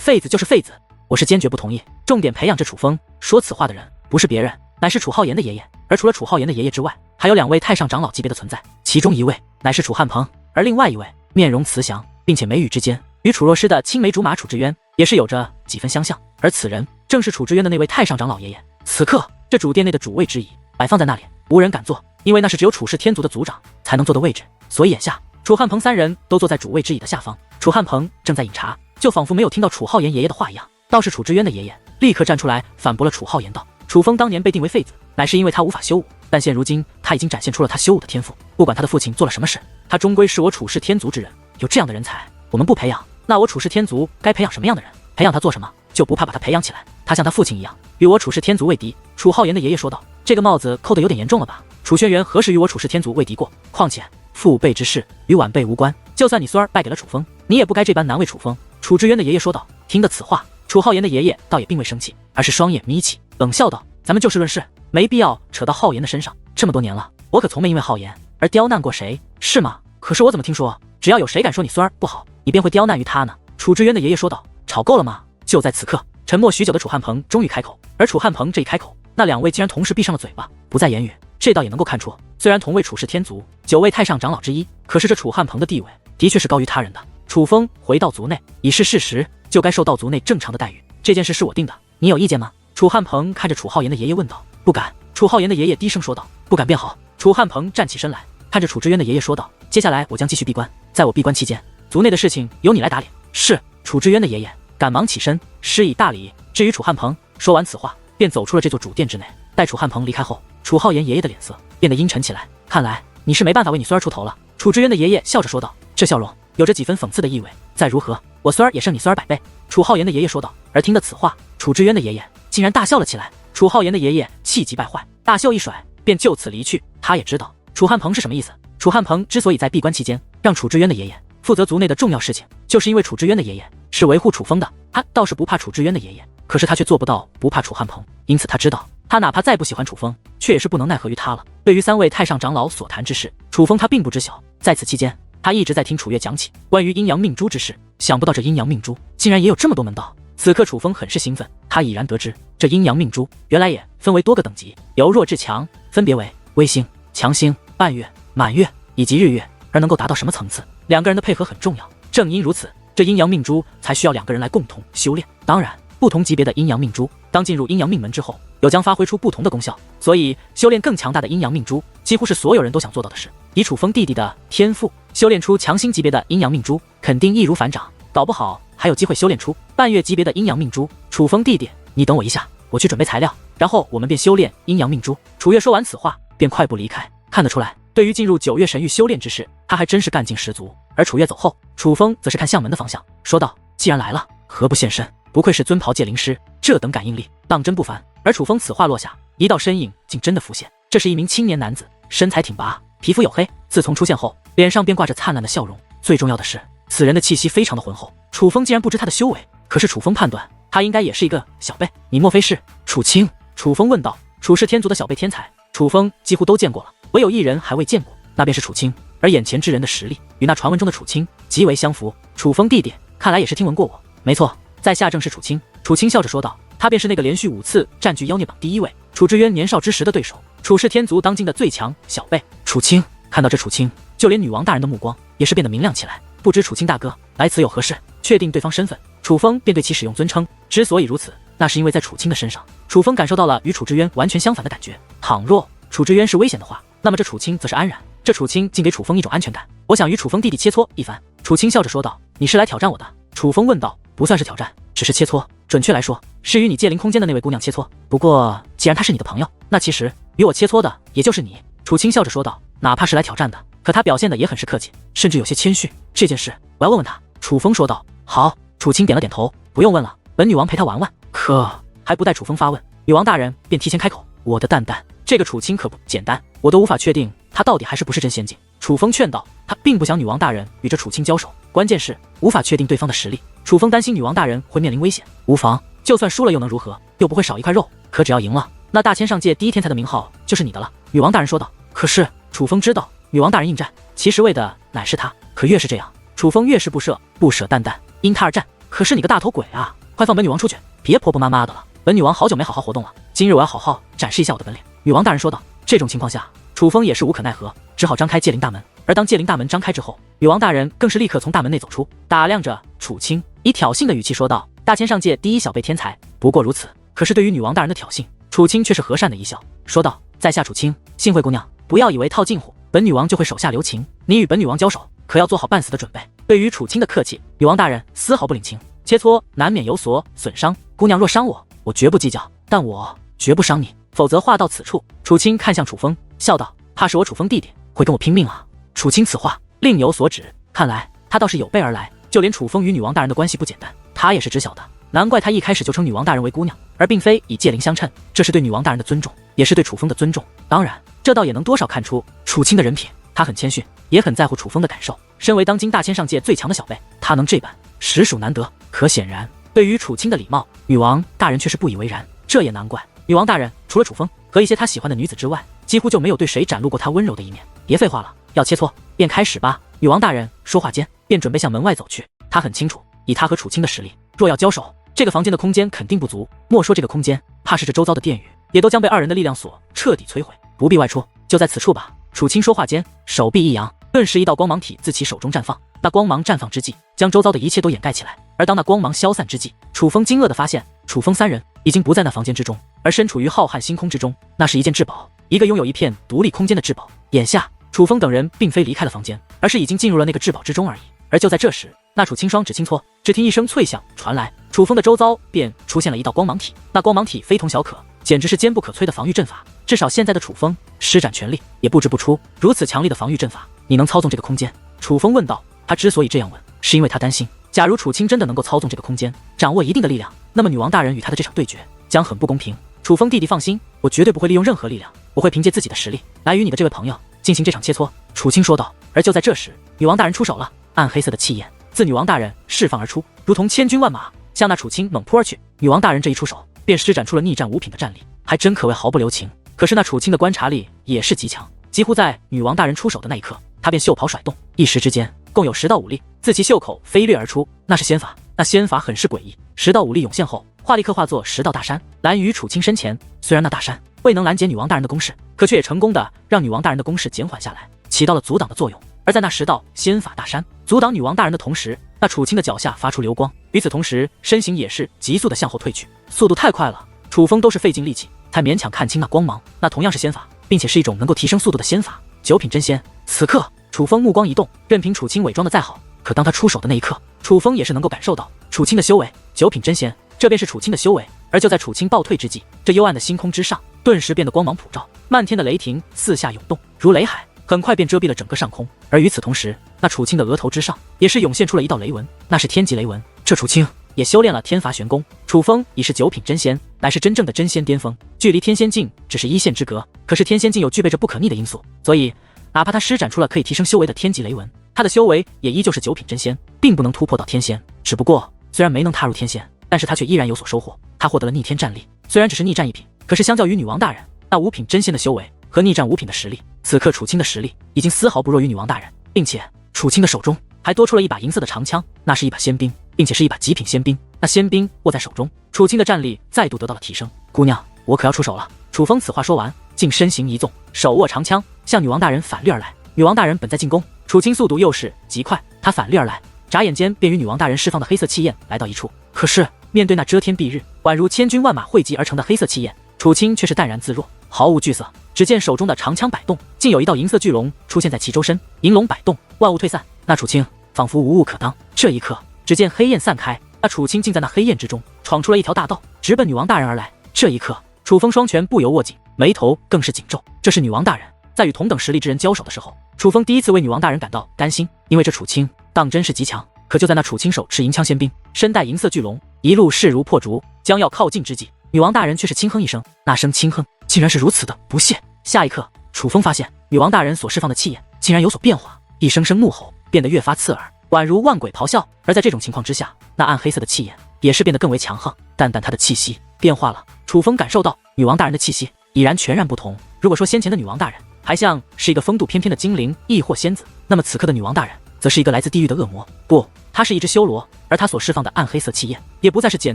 废子就是废子，我是坚决不同意。重点培养这楚风。说此话的人不是别人，乃是楚浩言的爷爷。而除了楚浩言的爷爷之外，还有2位太上长老级别的存在，其中一位乃是楚汉鹏，而另外一位面容慈祥，并且眉宇之间与楚若诗的青梅竹马楚之渊也是有着几分相像。而此人正是楚之渊的那位太上长老爷爷。此刻这主殿内的主位之椅摆放在那里，无人敢坐，因为那是只有楚氏天族的族长才能坐的位置。所以眼下楚汉鹏3人都坐在主位之椅的下方。楚汉鹏正在饮茶，就仿佛没有听到楚浩言爷爷的话一样。倒是楚之渊的爷爷立刻站出来反驳了楚浩言道：楚风当年被定为废子，乃是因为他无法修武，但现如今他已经展现出了他修武的天赋。不管他的父亲做了什么事，他终归是我楚氏天族之人。有这样的人才，我们不培养，那我楚氏天族该培养什么样的人？培养他做什么？就不怕把他培养起来，他像他父亲一样，与我楚氏天族为敌。楚浩言的爷爷说道：这个帽子扣得有点严重了吧？楚轩辕何时与我楚氏天族为敌过？况且父辈之事与晚辈无关，就算你孙儿败给了楚风，你也不该这般难为楚风。楚之渊的爷爷说道。听得此话，楚浩言的爷爷倒也并未生气，而是双眼眯起，冷笑道：咱们就事论事，没必要扯到浩言的身上。这么多年了，我可从没因为浩言而刁难过谁，是吗？可是我怎么听说，只要有谁敢说你孙儿不好，你便会刁难于他呢？楚之渊的爷爷说道。吵够了吗？就在此刻，沉默许久的楚汉鹏终于开口，而楚汉鹏这一开口，那2位竟然同时闭上了嘴巴，不再言语。这倒也能够看出，虽然同为楚氏天族9位太上长老之一，可是这楚汉鹏的地位的确是高于他人的。楚风回到族内已是事实，就该受到族内正常的待遇。这件事是我定的，你有意见吗？楚汉鹏看着楚浩言的爷爷问道。不敢。楚浩言的爷爷低声说道。不敢便好。楚汉鹏站起身来，看着楚之渊的爷爷说道。接下来我将继续闭关，在我闭关期间，族内的事情由你来打理。是。楚之渊的爷爷赶忙起身施以大礼。至于楚汉鹏，说完此话便走出了这座主殿之内。待楚汉鹏离开后，楚浩言爷爷的脸色变得阴沉起来。看来你是没办法为你孙儿出头了。楚之渊的爷爷笑着说道，这笑容有着几分讽刺的意味。再如何，我孙儿也胜你孙儿100倍。楚浩言的爷爷说道。而听得此话，楚之渊的爷爷竟然大笑了起来。楚浩言的爷爷气急败坏，大袖一甩，便就此离去。他也知道楚汉鹏是什么意思。楚汉鹏之所以在闭关期间让楚之渊的爷爷负责族内的重要事情，就是因为楚之渊的爷爷是维护楚风的。他倒是不怕楚之渊的爷爷，可是他却做不到不怕楚汉鹏。因此他知道，他哪怕再不喜欢楚风，却也是不能奈何于他了。对于3位太上长老所谈之事，楚风他并不知晓。在此期间，他一直在听楚月讲起关于阴阳命珠之事，想不到这阴阳命珠竟然也有这么多门道。此刻楚风很是兴奋，他已然得知这阴阳命珠原来也分为多个等级，由弱至强，分别为微星、强星、半月、满月以及日月，而能够达到什么层次，2个人的配合很重要。正因如此，这阴阳命珠才需要2个人来共同修炼。当然，不同级别的阴阳命珠当进入阴阳命门之后，又将发挥出不同的功效，所以修炼更强大的阴阳命珠几乎是所有人都想做到的事。以楚风弟弟的天赋，修炼出强星级别的阴阳命珠肯定易如反掌，搞不好还有机会修炼出半月级别的阴阳命珠。楚风弟弟，你等我一下，我去准备材料，然后我们便修炼阴阳命珠。楚月说完此话便快步离开。看得出来，对于进入9月神域修炼之事，他还真是干劲十足。而楚月走后，楚风则是看向门的方向，说道：既然来了，何不现身？不愧是尊袍界灵师，这等感应力当真不凡。而楚风此话落下，一道身影竟真的浮现，这是一名青年男子，身材挺拔，皮肤黝黑，自从出现后，脸上便挂着灿烂的笑容。最重要的是，此人的气息非常的浑厚。楚风竟然不知他的修为，可是楚风判断他应该也是一个小辈。你莫非是楚清？楚风问道。楚氏天族的小辈天才，楚风几乎都见过了，唯有一人还未见过，那便是楚清。而眼前之人的实力与那传闻中的楚清极为相符。楚风弟弟，看来也是听闻过我。没错，在下正是楚清。楚清笑着说道，他便是那个连续5次占据妖孽榜第1位，楚之渊年少之时的对手，楚氏天族当今的最强小辈。楚清。看到这楚清，就连女王大人的目光也是变得明亮起来。不知楚清大哥来此有何事？确定对方身份，楚风便对其使用尊称。之所以如此，那是因为在楚清的身上，楚风感受到了与楚之渊完全相反的感觉。倘若楚之渊是危险的话，那么这楚清则是安然。这楚清竟给楚风一种安全感。我想与楚风弟弟切磋一番。楚清笑着说道。你是来挑战我的？楚风问道。不算是挑战，只是切磋，准确来说是与你界灵空间的那位姑娘切磋。不过既然她是你的朋友，那其实与我切磋的也就是你。楚清笑着说道。哪怕是来挑战的，可他表现的也很是客气，甚至有些谦虚。这件事我要问问他。楚风说道。好。楚清点了点头。不用问了，本女王陪他玩玩。可还不待楚风发问，女王大人便提前开口。我的蛋蛋，这个楚清可不简单，我都无法确定他到底还是不是真仙境。楚风劝道。他并不想女王大人与这楚清交手，关键是无法确定对方的实力。楚风担心女王大人会面临危险。无妨，就算输了又能如何？又不会少一块肉。可只要赢了，那大千上界第1天才的名号就是你的了。女王大人说道。可是楚风知道女王大人应战，其实为的乃是他。可越是这样，楚风越是不舍蛋蛋，因他而战。可是你个大头鬼啊，快放本女王出去，别婆婆妈妈的了，本女王好久没好好活动了，今日我要好好展示一下我的本领。女王大人说道。这种情况下，楚风也是无可奈何，只好张开戒灵大门。而当戒灵大门张开之后，女王大人更是立刻从大门内走出，打量着楚清，以挑衅的语气说道：大千上界第一小辈天才，不过如此。可是对于女王大人的挑衅，楚清却是和善的一笑，说道：在下楚清，幸会姑娘，不要以为套近乎，本女王就会手下留情，你与本女王交手，可要做好半死的准备。对于楚清的客气，女王大人丝毫不领情，切磋难免有所损伤，姑娘若伤我，我绝不计较，但我绝不伤你，否则话到此处。楚清看向楚风，笑道：怕是我楚风弟弟会跟我拼命啊。楚清此话另有所指，看来他倒是有备而来，就连楚风与女王大人的关系不简单，他也是知晓的，难怪他一开始就称女王大人为姑娘，而并非以戒灵相称，这是对女王大人的尊重，也是对楚风的尊重。当然这倒也能多少看出楚清的人品，他很谦逊，也很在乎楚风的感受，身为当今大千上界最强的小辈，他能这般实属难得。可显然对于楚清的礼貌，女王大人却是不以为然，这也难怪，女王大人除了楚风和一些她喜欢的女子之外，几乎就没有对谁展露过她温柔的一面。别废话了，要切磋便开始吧。女王大人说话间便准备向门外走去，她很清楚，以她和楚清的实力，若要交手，这个房间的空间肯定不足，莫说这个空间，怕是这周遭的殿宇也都将被二人的力量所彻底摧毁，不必外出，就在此处吧。楚清说话间，手臂一扬，顿时一道光芒体自其手中绽放，那光芒绽放之际，将周遭的一切都掩盖起来。而当那光芒消散之际，楚风惊愕地发现，楚风三人已经不在那房间之中，而身处于浩瀚星空之中。那是一件至宝，一个拥有一片独立空间的至宝。眼下楚风等人并非离开了房间，而是已经进入了那个至宝之中而已。而就在这时，那楚清双指轻搓，只听一声脆响传来，楚风的周遭便出现了一道光芒体。那光芒体非同小可，简直是坚不可摧的防御阵法。至少现在的楚风施展全力也不知不出，如此强力的防御阵法，你能操纵这个空间？楚风问道。他之所以这样问，是因为他担心，假如楚清真的能够操纵这个空间，掌握一定的力量，那么女王大人与他的这场对决将很不公平。楚风弟弟放心，我绝对不会利用任何力量，我会凭借自己的实力来与你的这位朋友进行这场切磋。楚清说道。而就在这时，女王大人出手了，暗黑色的气焰自女王大人释放而出，如同千军万马向那楚清猛扑而去。女王大人这一出手，便施展出了逆战五品的战力，还真可谓毫不留情。可是那楚清的观察力也是极强，几乎在女王大人出手的那一刻，他便袖袍甩动，一时之间共有10道武力自其袖口飞掠而出，那是仙法。那仙法很是诡异，10道武力涌现后，立刻化作10道大山拦于楚清身前。虽然那大山未能拦截女王大人的攻势，可却也成功的让女王大人的攻势减缓下来，起到了阻挡的作用。而在那10道仙法大山阻挡女王大人的同时，那楚清的脚下发出流光，与此同时身形也是急速的向后退去，速度太快了，楚风都是费尽力气才勉强看清那光芒。那同样是仙法，并且是一种能够提升速度的仙法，9品真仙。此刻楚风目光一动，任凭楚清伪装的再好，可当他出手的那一刻，楚风也是能够感受到楚清的修为9品真仙，这便是楚清的修为。而就在楚清暴退之际，这幽暗的星空之上顿时变得光芒普照，漫天的雷霆四下涌动，如雷海，很快便遮蔽了整个上空。而与此同时，那楚清的额头之上也是涌现出了一道雷纹，那是天级雷纹。这楚清也修炼了天罚玄功，楚风已是9品真仙，乃是真正的真仙巅峰，距离天仙境只是1线之隔。可是天仙境又具备着不可逆的因素，所以哪怕他施展出了可以提升修为的天级雷纹，他的修为也依旧是9品真仙，并不能突破到天仙。只不过虽然没能踏入天仙，但是他却依然有所收获，他获得了逆天战力。虽然只是逆战1品，可是相较于女王大人那5品真仙的修为和逆战5品的实力，此刻楚清的实力已经丝毫不弱于女王大人，并且楚清的手中还多出了一把银色的长枪，那是一把仙兵，并且是一把极品仙兵。那仙兵握在手中，楚清的战力再度得到了提升。姑娘，我可要出手了。楚风此话说完，竟身形一纵，手握长枪向女王大人反掠而来。女王大人本在进攻，楚清速度又是极快，他反掠而来，眨眼间便与女王大人释放的黑色气焰来到一处。可是面对那遮天蔽日，宛如千军万马汇集而成的黑色气焰，楚清却是淡然自若，毫无惧色。只见手中的长枪摆动，竟有一道银色巨龙出现在其周身，银龙摆动，万物退散。那楚清仿佛无物可当。这一刻，只见黑焰散开，那楚清竟在那黑焰之中闯出了一条大道，直奔女王大人而来。这一刻，楚风双拳不由握紧，眉头更是紧皱。这是女王大人在与同等实力之人交手的时候，楚风第一次为女王大人感到担心，因为这楚清当真是极强。可就在那楚清手持银枪仙兵，身带银色巨龙，一路势如破竹，将要靠近之际，女王大人却是轻哼一声，那声轻哼竟然是如此的不屑。下一刻，楚风发现女王大人所释放的气焰竟然有所变化，一声声怒吼变得越发刺耳，宛如万鬼咆哮。而在这种情况之下，那暗黑色的气焰也是变得更为强横，淡淡她的气息变化了。楚风感受到女王大人的气息已然全然不同。如果说先前的女王大人还像是一个风度翩翩的精灵亦或仙子，那么此刻的女王大人则是一个来自地狱的恶魔。不，他是一只修罗，而他所释放的暗黑色气焰，也不再是简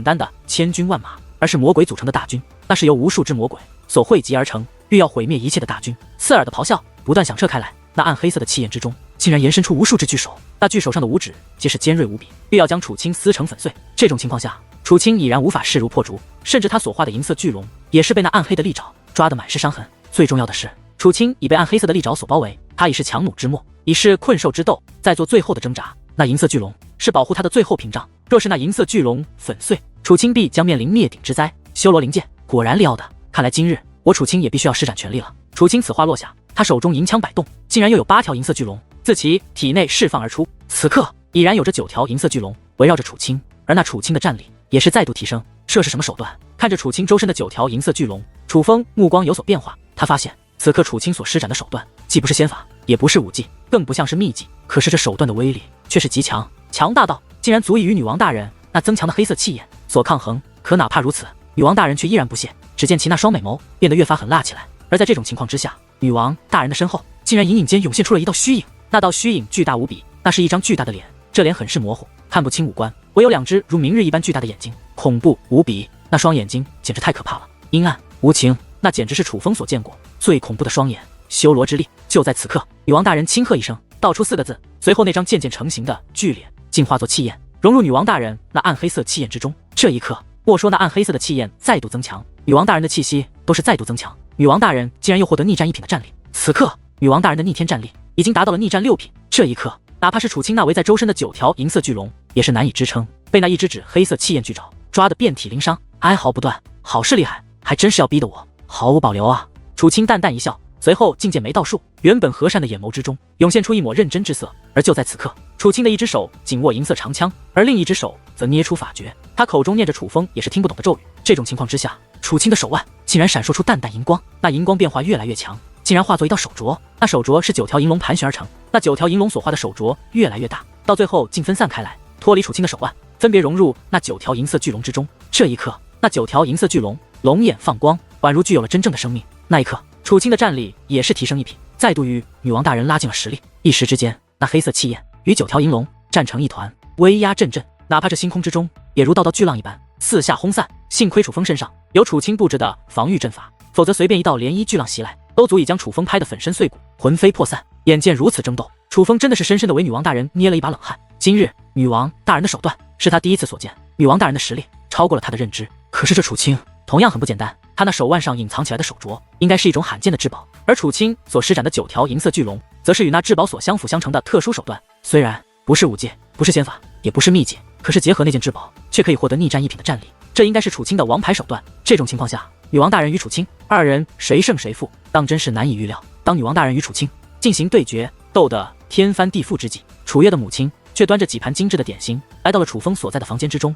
单的千军万马，而是魔鬼组成的大军。那是由无数只魔鬼所汇集而成，欲要毁灭一切的大军。刺耳的咆哮不断响彻开来，那暗黑色的气焰之中，竟然延伸出无数只巨手，那巨手上的五指皆是尖锐无比，欲要将楚青撕成粉碎。这种情况下，楚青已然无法势如破竹，甚至他所画的银色巨龙，也是被那暗黑的利爪抓得满是伤痕。最重要的是，楚青已被暗黑色的利爪所包围，他已是强弩之末，已是困兽之斗，在做最后的挣扎。那银色巨龙是保护他的最后屏障，若是那银色巨龙粉碎，楚青必将面临灭顶之灾。修罗灵剑果然利奥的，看来今日我楚青也必须要施展全力了。楚青此话落下，他手中银枪摆动，竟然又有8条银色巨龙自其体内释放而出。此刻已然有着9条银色巨龙围绕着楚青，而那楚青的战力也是再度提升。这是什么手段？看着楚青周身的9条银色巨龙，楚风目光有所变化，他发现此刻楚青所施展的手段，既不是仙法，也不是武技，更不像是秘技，可是这手段的威力却是极强，强大到竟然足以与女王大人那增强的黑色气焰所抗衡。可哪怕如此，女王大人却依然不屑，只见其那双美眸变得越发狠辣起来。而在这种情况之下，女王大人的身后竟然隐隐间涌现出了一道虚影，那道虚影巨大无比，那是一张巨大的脸，这脸很是模糊，看不清五官，唯有2只如明日一般巨大的眼睛，恐怖无比。那双眼睛简直太可怕了，阴暗无情，那简直是楚风所见过最恐怖的双眼。修罗之力！就在此刻，女王大人轻喝一声，道出4个字，随后那张渐渐成型的巨脸竟化作气焰，融入女王大人那暗黑色气焰之中。这一刻，莫说那暗黑色的气焰再度增强，女王大人的气息都是再度增强。女王大人竟然又获得逆战1品的战力，此刻女王大人的逆天战力已经达到了逆战6品。这一刻，哪怕是楚青那围在周身的9条银色巨龙，也是难以支撑，被那一只指黑色气焰巨爪抓得遍体鳞伤，哀嚎不断。好是厉害，还真是要逼得我毫无保留啊！楚青淡淡一笑，随后竟见眉倒竖，原本和善的眼眸之中涌现出一抹认真之色。而就在此刻，楚青的一只手紧握银色长枪，而另一只手则捏出法诀，他口中念着楚风也是听不懂的咒语。这种情况之下，楚青的手腕竟然闪烁出淡淡银光，那银光变化越来越强，竟然化作一道手镯。那手镯是9条银龙盘旋而成，那9条银龙所画的手镯越来越大，到最后竟分散开来，脱离楚青的手腕，分别融入那9条银色巨龙之中。这一刻，那9条银色巨龙龙眼放光，宛如具有了真正的生命。那一刻，楚青的战力也是提升1品，再度与女王大人拉近了实力。一时之间，那黑色气焰与9条银龙战成一团，威压阵阵，哪怕这星空之中也如道道巨浪一般四下轰散。幸亏楚风身上有楚青布置的防御阵法，否则随便一道涟漪巨浪袭来，都足以将楚风拍得粉身碎骨，魂飞魄散。眼见如此争斗，楚风真的是深深的为女王大人捏了一把冷汗。今日女王大人的手段是他第一次所见，女王大人的实力超过了他的认知。可是这楚青同样很不简单，他那手腕上隐藏起来的手镯应该是一种罕见的至宝，而楚青所施展的9条银色巨龙，则是与那至宝所相辅相成的特殊手段。虽然不是武技，不是仙法，也不是秘技，可是结合那件至宝，却可以获得逆战1品的战力，这应该是楚青的王牌手段。这种情况下，女王大人与楚青2人谁胜谁负，当真是难以预料。当女王大人与楚青进行对决，斗得天翻地覆之际，楚月的母亲却端着几盘精致的点心来到了楚风所在的房间之中。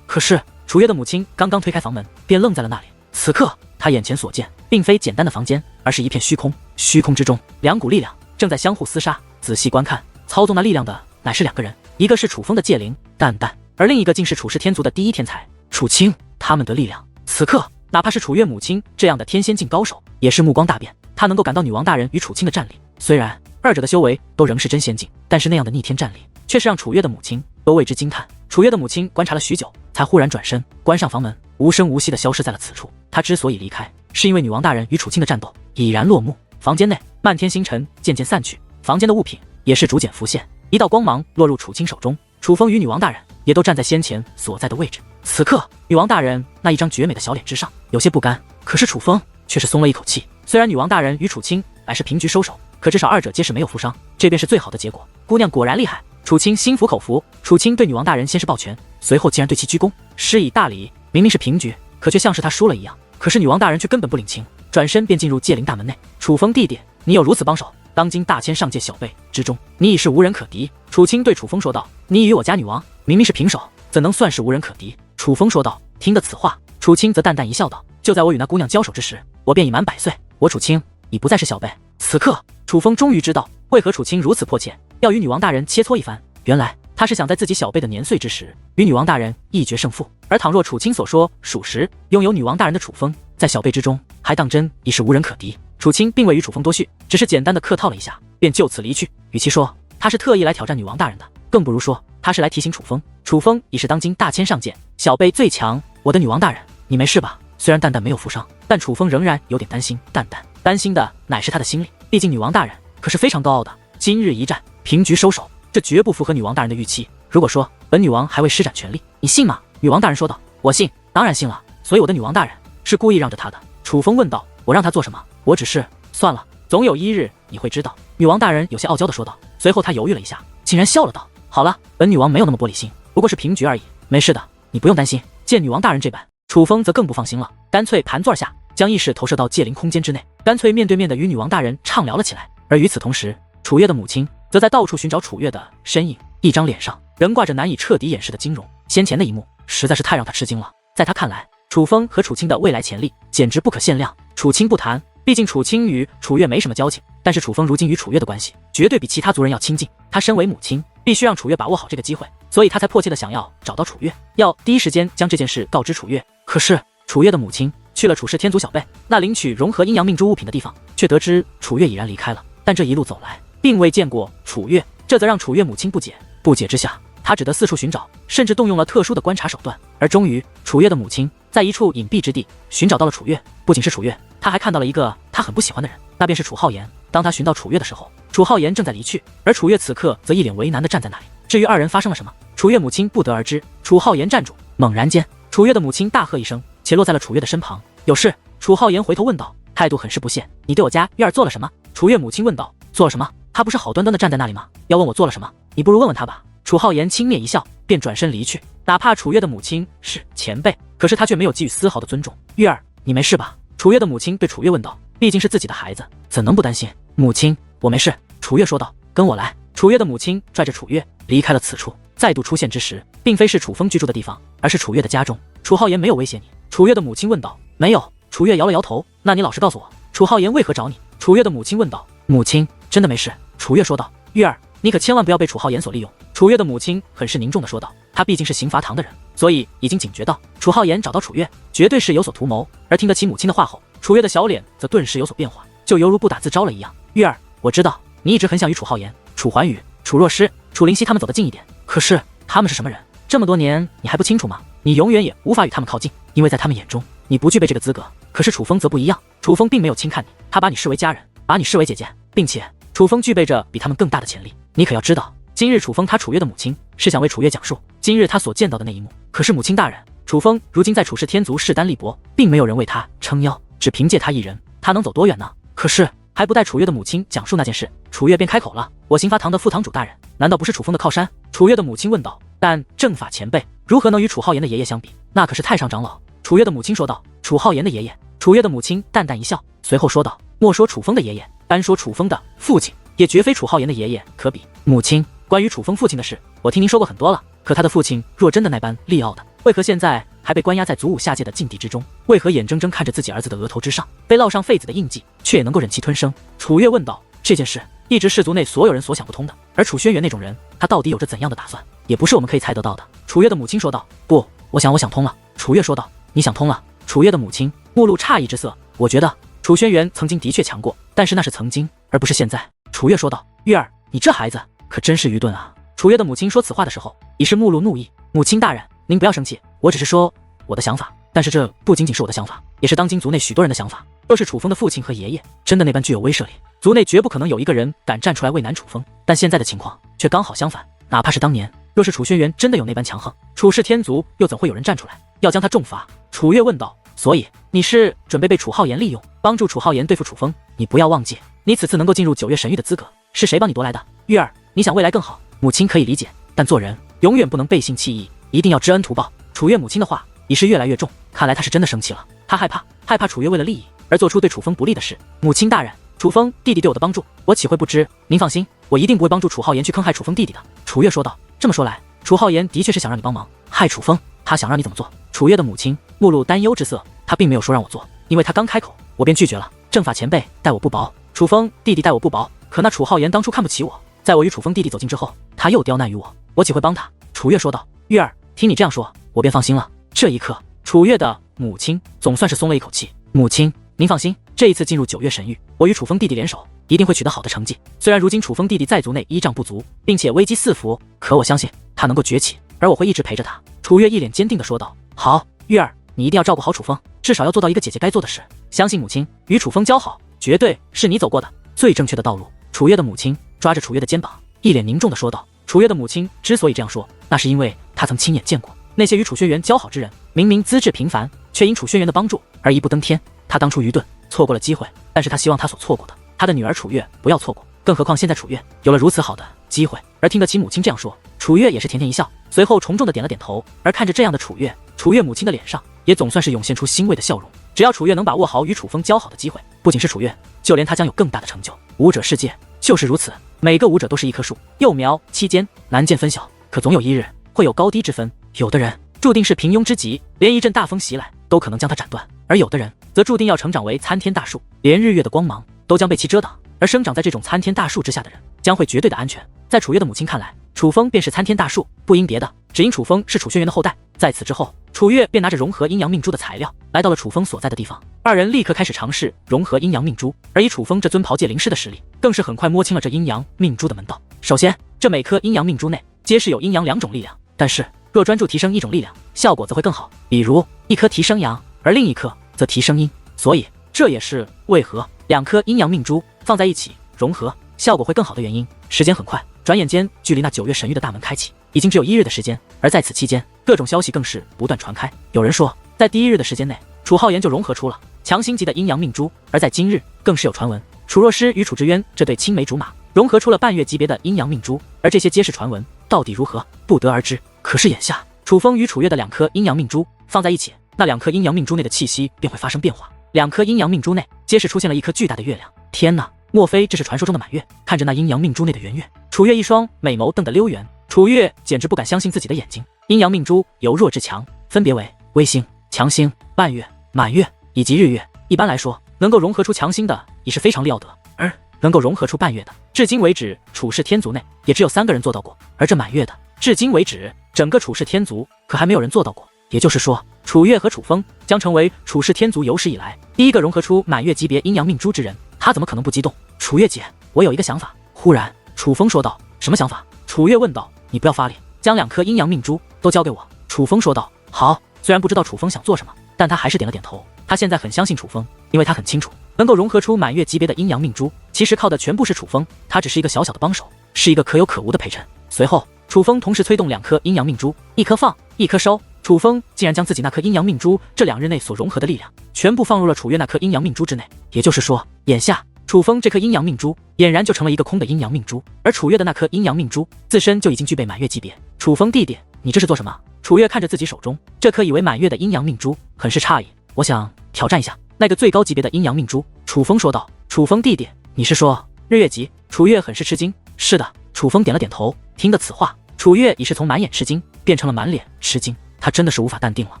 可是楚月的母亲刚刚推开房门，便愣在了那里。此刻她眼前所见并非简单的房间，而是一片虚空，虚空之中2股力量正在相互厮杀。仔细观看，操纵那力量的乃是2个人，一个是楚风的界灵淡淡，而另一个竟是楚氏天族的第一天才楚青。他们得力量，此刻哪怕是楚月母亲这样的天仙境高手，也是目光大变。她能够感到女王大人与楚青的战力，虽然2者的修为都仍是真仙境，但是那样的逆天战力却是让楚月的母亲都为之惊叹。楚月的母亲观察了许久，才忽然转身关上房门，无声无息地消失在了此处。她之所以离开，是因为女王大人与楚青的战斗已然落幕。房间内漫天星辰渐渐散去，房间的物品也是逐渐浮现，一道光芒落入楚青手中。楚风与女王大人也都站在先前所在的位置。此刻女王大人那一张绝美的小脸之上有些不甘，可是楚风却是松了一口气。虽然女王大人与楚青乃是平局收手，可至少2者皆是没有负伤，这便是最好的结果。姑娘果然厉害。楚青心服口服。楚青对女王大人先是抱拳，随后竟然对其鞠躬，施以大礼。明明是平局，可却像是他输了一样。可是女王大人却根本不领情，转身便进入界灵大门内。楚风弟弟，你有如此帮手，当今大千上界小辈之中，你已是无人可敌。楚青对楚风说道，你与我家女王明明是平手，怎能算是无人可敌？楚风说道。听得此话，楚青则淡淡一笑道，就在我与那姑娘交手之时，我便已满100岁，我楚青已不再是小辈。此刻楚风终于知道为何楚青如此迫切要与女王大人切磋一番，原来他是想在自己小辈的年岁之时与女王大人一决胜负。而倘若楚青所说属实，拥有女王大人的楚风在小辈之中还当真已是无人可敌。楚青并未与楚风多叙，只是简单的客套了一下，便就此离去。与其说他是特意来挑战女王大人的，更不如说他是来提醒楚风。楚风已是当今大千上剑，小辈最强。我的女王大人，你没事吧？虽然蛋蛋没有负伤，但楚风仍然有点担心。蛋蛋担心的乃是他的心力，毕竟女王大人可是非常高傲的。今日一战，平局收手，这绝不符合女王大人的预期。如果说本女王还未施展全力，你信吗？女王大人说道。我信，当然信了。所以我的女王大人是故意让着他的。楚风问道。我让他做什么？我只是……算了，总有一日你会知道。女王大人有些傲娇的说道。随后他犹豫了一下，竟然笑了道：好了，本女王没有那么玻璃心，不过是平局而已，没事的，你不用担心。见女王大人这般，楚风则更不放心了，干脆盘坐下，将意识投射到界灵空间之内，干脆面对面的与女王大人畅聊了起来。而与此同时，楚月的母亲则在到处寻找楚月的身影，一张脸上仍挂着难以彻底掩饰的惊容。先前的一幕实在是太让他吃惊了，在他看来，楚风和楚青的未来潜力简直不可限量。楚青不谈，毕竟楚青与楚月没什么交情，但是楚风如今与楚月的关系绝对比其他族人要亲近。他身为母亲，必须让楚月把握好这个机会，所以他才迫切的想要找到楚月，要第一时间将这件事告知楚月。可是楚月的母亲去了楚氏天族小辈那领取融合阴阳命珠物品的地方，却得知楚月已然离开了，但这一路走来并未见过楚月，这则让楚月母亲不解。不解之下，他只得四处寻找，甚至动用了特殊的观察手段。而终于，楚月的母亲在一处隐蔽之地寻找到了楚月。不仅是楚月，他还看到了一个他很不喜欢的人，那便是楚浩言。当他寻到楚月的时候，楚浩言正在离去，而楚月此刻则一脸为难地站在那里。至于二人发生了什么，楚月母亲不得而知。楚浩言站住，猛然间，楚月的母亲大喝一声，且落在了楚月的身旁。有事？楚浩言回头问道，态度很是不屑。你对我家月儿做了什么？楚月母亲问道。做了什么？他不是好端端地站在那里吗？要问我做了什么，你不如问问他吧。楚浩言轻蔑一笑，便转身离去。哪怕楚月的母亲是前辈，可是他却没有给予丝毫的尊重。月儿，你没事吧？楚月的母亲对楚月问道。毕竟是自己的孩子，怎能不担心？母亲，我没事。楚月说道。跟我来。楚月的母亲拽着楚月离开了此处。再度出现之时，并非是楚风居住的地方，而是楚月的家中。楚浩言没有威胁你？楚月的母亲问道。没有。楚月摇了摇头。那你老实告诉我，楚浩言为何找你？楚月的母亲问道。母亲，真的没事。楚月说道。月儿，你可千万不要被楚浩言所利用。楚月的母亲很是凝重地说道。他毕竟是刑罚堂的人，所以已经警觉到楚浩言找到楚月绝对是有所图谋。而听得起母亲的话后，楚月的小脸则顿时有所变化，就犹如不打自招了一样。月儿，我知道你一直很想与楚浩言、楚环宇、楚若诗、楚灵溪他们走得近一点，可是他们是什么人？这么多年你还不清楚吗？你永远也无法与他们靠近，因为在他们眼中你不具备这个资格。可是楚风则不一样，楚风并没有轻看你，他把你视为家人，把你视为姐姐，并且楚风具备着比他们更大的潜力。你可要知道，今日楚风他楚月的母亲是想为楚月讲述今日他所见到的那一幕。可是母亲大人，楚风如今在楚氏天族势单力薄，并没有人为他撑腰，只凭借他一人，他能走多远呢？可是还不待楚月的母亲讲述那件事，楚月便开口了。我刑罚堂的副堂主大人，难道不是楚风的靠山？楚月的母亲问道。但正法前辈如何能与楚浩言的爷爷相比？那可是太上长老。楚月的母亲说道。楚浩言的爷爷？楚月的母亲淡淡一笑，随后说道。莫说楚风的爷爷，单说楚风的父亲，也绝非楚浩言的爷爷可比。母亲，关于楚风父亲的事，我听您说过很多了。可他的父亲若真的那般戾傲的，为何现在还被关押在祖武下界的禁地之中？为何眼睁睁看着自己儿子的额头之上被烙上废子的印记，却也能够忍气吞声？楚月问道。这件事一直氏族内所有人所想不通的，而楚轩辕那种人，他到底有着怎样的打算，也不是我们可以猜得到的。楚月的母亲说道。不，我想通了。楚月说道。你想通了？楚月的母亲目露诧异之色。我觉得楚轩辕曾经的确强过，但是那是曾经，而不是现在。楚月说道。月儿，你这孩子可真是愚钝啊。楚月的母亲说此话的时候，已是目露怒意。母亲大人，您不要生气，我只是说我的想法，但是这不仅仅是我的想法，也是当今族内许多人的想法。若是楚风的父亲和爷爷真的那般具有威慑力，族内绝不可能有一个人敢站出来为难楚风。但现在的情况却刚好相反，哪怕是当年，若是楚轩辕真的有那般强横，楚氏天族又怎会有人站出来要将他重罚？楚月问道。所以你是准备被楚浩言利用，帮助楚浩言对付楚风？你不要忘记，你此次能够进入9月神域的资格，是谁帮你夺来的？月儿，你想未来更好，母亲可以理解，但做人永远不能背信弃义，一定要知恩图报。楚月母亲的话已是越来越重，看来她是真的生气了。她害怕楚月为了利益而做出对楚风不利的事。母亲大人，楚风弟弟对我的帮助，我岂会不知？您放心，我一定不会帮助楚浩言去坑害楚风弟弟的。楚月说道。这么说来，楚浩言的确是想让你帮忙害楚风，他想让你怎么做？楚月的母亲目露担忧之色。他并没有说让我做，因为他刚开口，我便拒绝了。正法前辈待我不薄，楚风弟弟待我不薄，可那楚浩言当初看不起我，在我与楚风弟弟走近之后，他又刁难于我岂会帮他？楚月说道。月儿，听你这样说，我便放心了。这一刻，楚月的母亲总算是松了一口气。母亲，您放心，这一次进入9月神域，我与楚风弟弟联手，一定会取得好的成绩。虽然如今楚风弟弟在族内依仗不足，并且危机四伏，可我相信他能够崛起，而我会一直陪着他。楚月一脸坚定地说道。好，月儿，你一定要照顾好楚风，至少要做到一个姐姐该做的事。相信母亲，与楚风交好，绝对是你走过的最正确的道路。楚月的母亲抓着楚月的肩膀，一脸凝重地说道。楚月的母亲之所以这样说，那是因为她曾亲眼见过那些与楚轩辕交好之人，明明资质平凡，却因楚轩辕的帮助而一步登天。她当初愚钝，错过了机会，但是她希望她所错过的，她的女儿楚月不要错过。更何况现在楚月有了如此好的机会，而听得起母亲这样说，楚月也是甜甜一笑，随后重重的点了点头。而看着这样的楚月，楚月母亲的脸上也总算是涌现出欣慰的笑容。只要楚月能把握好与楚风交好的机会，不仅是楚月，就连他将有更大的成就。武者世界就是如此，每个武者都是一棵树，幼苗期间难见分晓，可总有一日会有高低之分。有的人注定是平庸之极，连一阵大风袭来都可能将他斩断，而有的人则注定要成长为参天大树，连日月的光芒都将被其遮挡。而生长在这种参天大树之下的人，将会绝对的安全。在楚月的母亲看来，楚风便是参天大树，不因别的，只因楚风是楚轩辕的后代。在此之后，楚月便拿着融合阴阳命珠的材料，来到了楚风所在的地方。二人立刻开始尝试融合阴阳命珠，而以楚风这尊庖界灵师的实力，更是很快摸清了这阴阳命珠的门道。首先，这每颗阴阳命珠内皆是有阴阳两种力量，但是若专注提升一种力量，效果则会更好。比如一颗提升阳，而另一颗则提升阴，所以这也是为何两颗阴阳命珠放在一起融合效果会更好的原因。时间很快，转眼间距离那9月神域的大门开启已经只有1日的时间，而在此期间，各种消息更是不断传开。有人说，在第1日的时间内，楚浩言就融合出了强星级的阴阳命珠，而在今日更是有传闻，楚若诗与楚之渊这对青梅竹马融合出了半月级别的阴阳命珠，而这些皆是传闻，到底如何不得而知。可是眼下，楚风与楚月的2颗阴阳命珠放在一起，那2颗阴阳命珠内的气息便会发生变化，2颗阴阳命珠内皆是出现了一颗巨大的月亮。天哪，莫非这是传说中的满月？看着那阴阳命珠内的圆月，楚月一双美眸瞪得溜圆，楚月简直不敢相信自己的眼睛。阴阳命珠由弱至强，分别为微星、强星、半月、满月以及日月。一般来说，能够融合出强星的已是非常了得，而能够融合出半月的，至今为止楚氏天族内也只有3个人做到过，而这满月的，至今为止整个楚氏天族可还没有人做到过。也就是说，楚月和楚风将成为楚氏天族有史以来第一个融合出满月级别阴阳命珠之人，他怎么可能不激动？楚月姐，我有一个想法。忽然，楚风说道。什么想法？楚月问道。你不要发力，将2颗阴阳命珠都交给我。楚风说道。好。虽然不知道楚风想做什么，但他还是点了点头。他现在很相信楚风，因为他很清楚，能够融合出满月级别的阴阳命珠，其实靠的全部是楚风，他只是一个小小的帮手，是一个可有可无的陪衬。随后，楚风同时催动2颗阴阳命珠，一颗放，一颗收。楚风竟然将自己那颗阴阳命珠这2日内所融合的力量，全部放入了楚月那颗阴阳命珠之内。也就是说，眼下楚风这颗阴阳命珠俨然就成了一个空的阴阳命珠，而楚月的那颗阴阳命珠自身就已经具备满月级别。楚风弟弟，你这是做什么？楚月看着自己手中这颗以为满月的阴阳命珠，很是诧异。我想挑战一下那个最高级别的阴阳命珠。楚风说道。楚风弟弟，你是说日月级？楚月很是吃惊。是的。楚风点了点头。听得此话，楚月已是从满眼吃惊变成了满脸吃惊。他真的是无法淡定了。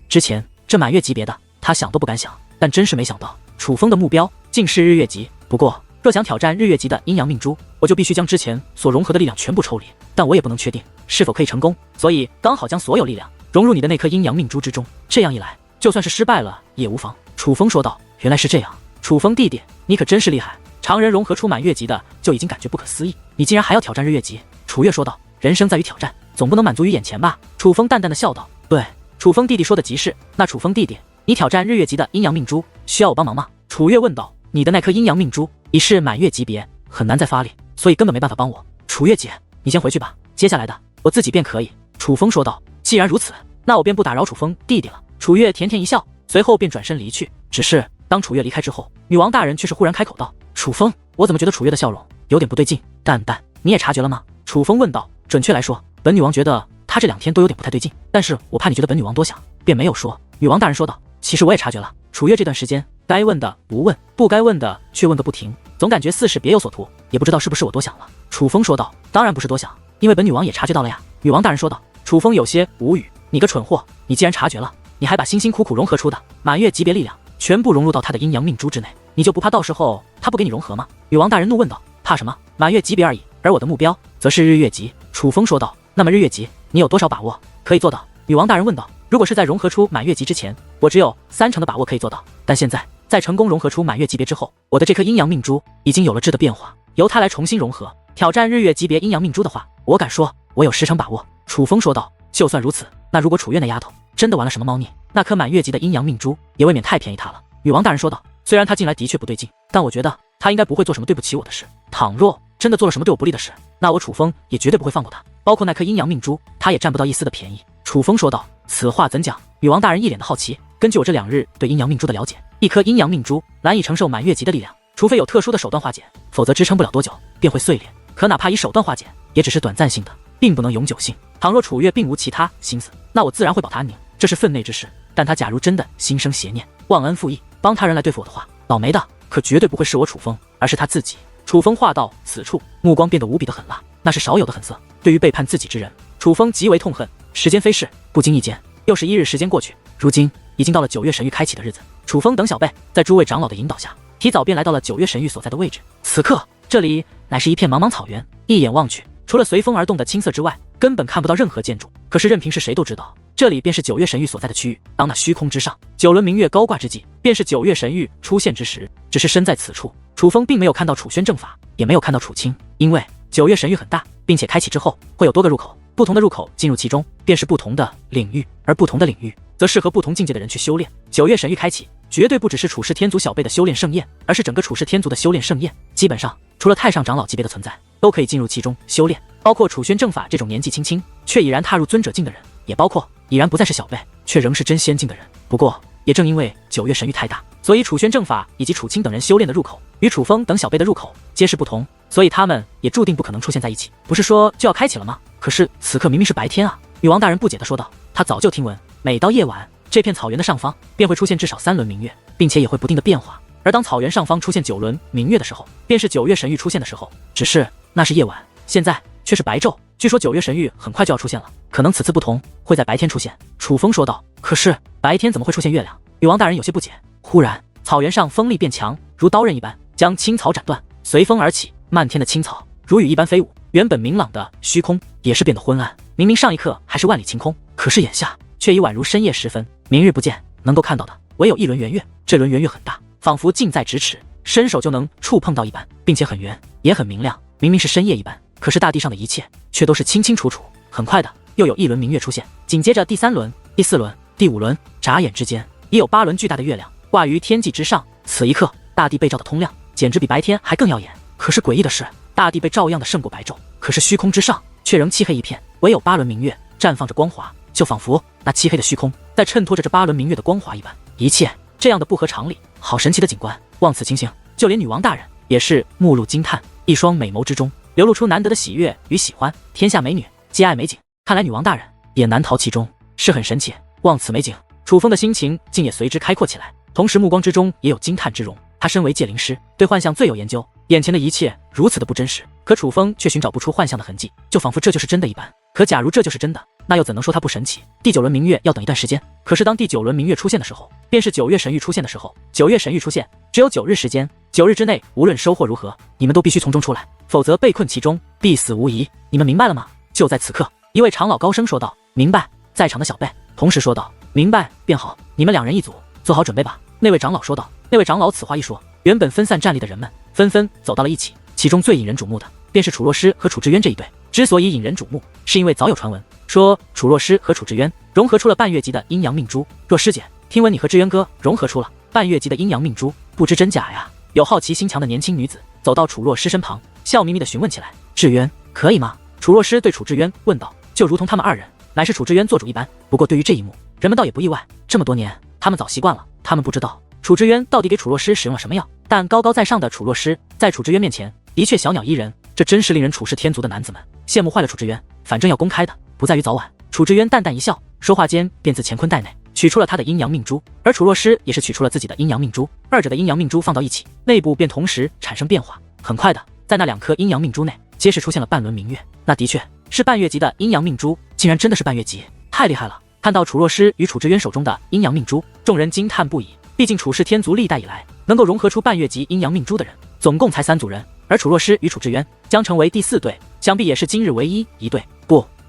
之前这满月级别的，他想都不敢想，但真是没想到楚风的目标竟是日月级。不过若想挑战日月级的阴阳命珠，我就必须将之前所融合的力量全部抽离，但我也不能确定是否可以成功，所以刚好将所有力量融入你的那颗阴阳命珠之中，这样一来，就算是失败了也无妨。楚风说道。原来是这样。楚风弟弟，你可真是厉害，常人融合出满月级的就已经感觉不可思议，你竟然还要挑战日月级。楚月说道。人生在于挑战，总不能满足于眼前吧？楚风淡淡的笑道。对，楚风弟弟说的极是。那楚风弟弟，你挑战日月级的阴阳命珠，需要我帮忙吗？楚月问道。你的那颗阴阳命珠已是满月级别，很难再发力，所以根本没办法帮我。楚月姐，你先回去吧，接下来的我自己便可以。楚风说道。既然如此，那我便不打扰楚风弟弟了。楚月甜甜一笑，随后便转身离去。只是当楚月离开之后，女王大人却是忽然开口道。楚风，我怎么觉得楚月的笑容有点不对劲？淡淡，你也察觉了吗？楚风问道。准确来说，本女王觉得她这2天都有点不太对劲，但是我怕你觉得本女王多想，便没有说。女王大人说道。其实我也察觉了，楚月这段时间该问的不问，不该问的却问个不停，总感觉似是别有所图，也不知道是不是我多想了。楚风说道。当然不是多想，因为本女王也察觉到了呀。女王大人说道。楚风有些无语。你个蠢货，你既然察觉了，你还把辛辛苦苦融合出的满月级别力量全部融入到他的阴阳命珠之内，你就不怕到时候他不给你融合吗？女王大人怒问道。怕什么？满月级别而已，而我的目标则是日月级。楚风说道。那么日月级你有多少把握可以做到？女王大人问道。如果是在融合出满月级之前，我只有30%的把握可以做到，但现在在成功融合出满月级别之后，我的这颗阴阳命珠已经有了质的变化，由它来重新融合，挑战日月级别阴阳命珠的话，我敢说，我有10成把握。楚风说道。就算如此，那如果楚月那丫头真的玩了什么猫腻，那颗满月级的阴阳命珠也未免太便宜她了。女王大人说道。虽然她近来的确不对劲，但我觉得她应该不会做什么对不起我的事。倘若真的做了什么对我不利的事，那我楚风也绝对不会放过她，包括那颗阴阳命珠，她也占不到一丝的便宜。楚风说道。此话怎讲？女王大人一脸的好奇。根据我这2日对阴阳命珠的了解，一颗阴阳命珠难以承受满月级的力量，除非有特殊的手段化解，否则支撑不了多久便会碎裂。可哪怕以手段化解，也只是短暂性的，并不能永久性。倘若楚月并无其他心思，那我自然会保他安宁，这是分内之事。但他假如真的心生邪念，忘恩负义，帮他人来对付我的话，倒霉的可绝对不会是我楚风，而是他自己。楚风话到此处，目光变得无比的狠辣，那是少有的狠色。对于背叛自己之人，楚风极为痛恨。时间飞逝，不经意间又是1日时间过去，如今已经到了9月神域开启的日子。楚风等小辈在诸位长老的引导下，提早便来到了9月神域所在的位置。此刻这里乃是一片茫茫草原，一眼望去，除了随风而动的青色之外，根本看不到任何建筑。可是任凭是谁都知道，这里便是9月神域所在的区域。当那虚空之上9轮明月高挂之际，便是9月神域出现之时。只是身在此处，楚风并没有看到楚轩正法，也没有看到楚清，因为9月神域很大，并且开启之后会有多个入口，不同的入口进入其中便是不同的领域，而不同的领域则适合不同境界的人去修炼。9月神域开启绝对不只是处世天族小辈的修炼盛宴，而是整个处世天族的修炼盛宴。基本上除了太上长老级别的存在，都可以进入其中修炼，包括楚轩正法这种年纪轻轻却已然踏入尊者境的人，也包括已然不再是小辈却仍是真仙境的人。不过也正因为9月神域太大，所以楚轩正法以及楚清等人修炼的入口与楚风等小辈的入口皆是不同，所以他们也注定不可能出现在一起。不是说就要开启了吗？可是此刻明明是白天啊！女王大人不解地说道。她早就听闻，每到夜晚，这片草原的上方便会出现至少3轮明月，并且也会不定的变化。而当草原上方出现9轮明月的时候，便是9月神域出现的时候。只是那是夜晚，现在却是白昼。据说9月神域很快就要出现了，可能此次不同，会在白天出现。楚风说道。可是白天怎么会出现月亮？女王大人有些不解。忽然草原上风力变强，如刀刃一般将青草斩断，随风而起，漫天的青草如雨一般飞舞。原本明朗的虚空也是变得昏暗，明明上一刻还是万里晴空，可是眼下却已宛如深夜时分。明日不见，能够看到的唯有一轮圆月。这轮圆月很大，仿佛近在咫尺，伸手就能触碰到一般，并且很圆，也很明亮。明明是深夜一般，可是大地上的一切却都是清清楚楚。很快的又有1轮明月出现，紧接着第3轮、第4轮、第5轮，眨眼之间已有8轮巨大的月亮挂于天际之上。此一刻大地被照得通亮，简直比白天还更耀眼。可是诡异的是，大地被照亮的胜过白昼，可是虚空之上却仍漆黑一片，唯有8轮明月绽放着光华，就仿佛那漆黑的虚空在衬托着这8轮明月的光华一般。一切这样的不合常理，好神奇的景观。望此情形，就连女王大人也是目露惊叹，一双美眸之中流露出难得的喜悦与喜欢。天下美女皆爱美景，看来女王大人也难逃其中，是很神奇。望此美景，楚风的心情竟也随之开阔起来，同时目光之中也有惊叹之容。他身为界灵师，对幻象最有研究，眼前的一切如此的不真实，可楚风却寻找不出幻象的痕迹，就仿佛这就是真的一般。可假如这就是真的，那又怎能说它不神奇？第9轮明月要等一段时间，可是当第9轮明月出现的时候，便是9月神域出现的时候。9月神域出现只有9日时间，9日之内无论收获如何，你们都必须从中出来，否则被困其中必死无疑。你们明白了吗？就在此刻，一位长老高声说道。明白。在场的小辈同时说道。明白便好，你们2人一组，做好准备吧。那位长老说道。那位长老此话一说，原本分散站立的人们纷纷走到了一起，其中最引人瞩目的便是楚若诗和楚志渊这一对。之所以引人瞩目，是因为早有传闻说楚若诗和楚志渊融合出了半月级的阴阳命珠。若诗姐，听闻你和志渊哥融合出了半月级的阴阳命珠，不知真假呀？有好奇心强的年轻女子走到楚若诗身旁，笑眯眯地询问起来。志渊可以吗？楚若诗对楚志渊问道。就如同他们2人乃是楚志渊做主一般。不过对于这一幕，人们倒也不意外，这么多年他们早习惯了。他们不知道楚志渊到底给楚若诗使用了什么药，但高高在上的楚若诗在楚志渊面前的确小鸟依人，这真是令人处世天族的男子们羡慕坏了。楚志渊反正要公开的，不在于早晚。楚志渊淡淡一笑，说话间便自乾坤袋内取出了他的阴阳命珠，而楚若诗也是取出了自己的阴阳命珠，二者的阴阳命珠放到一起，内部便同时产生变化。很快的，在那2颗阴阳命珠内皆是出现了半轮明月，那的确是半月级的阴阳命珠，竟然真的是半月级，太厉害了！看到楚若诗与楚志渊手中的阴阳命珠，众人惊叹不已。毕竟处世天族历代以来能够融合出半月级阴阳命珠的人总共才3组人，而楚若诗与楚志渊将成为第4对，想必也是今日唯一一对。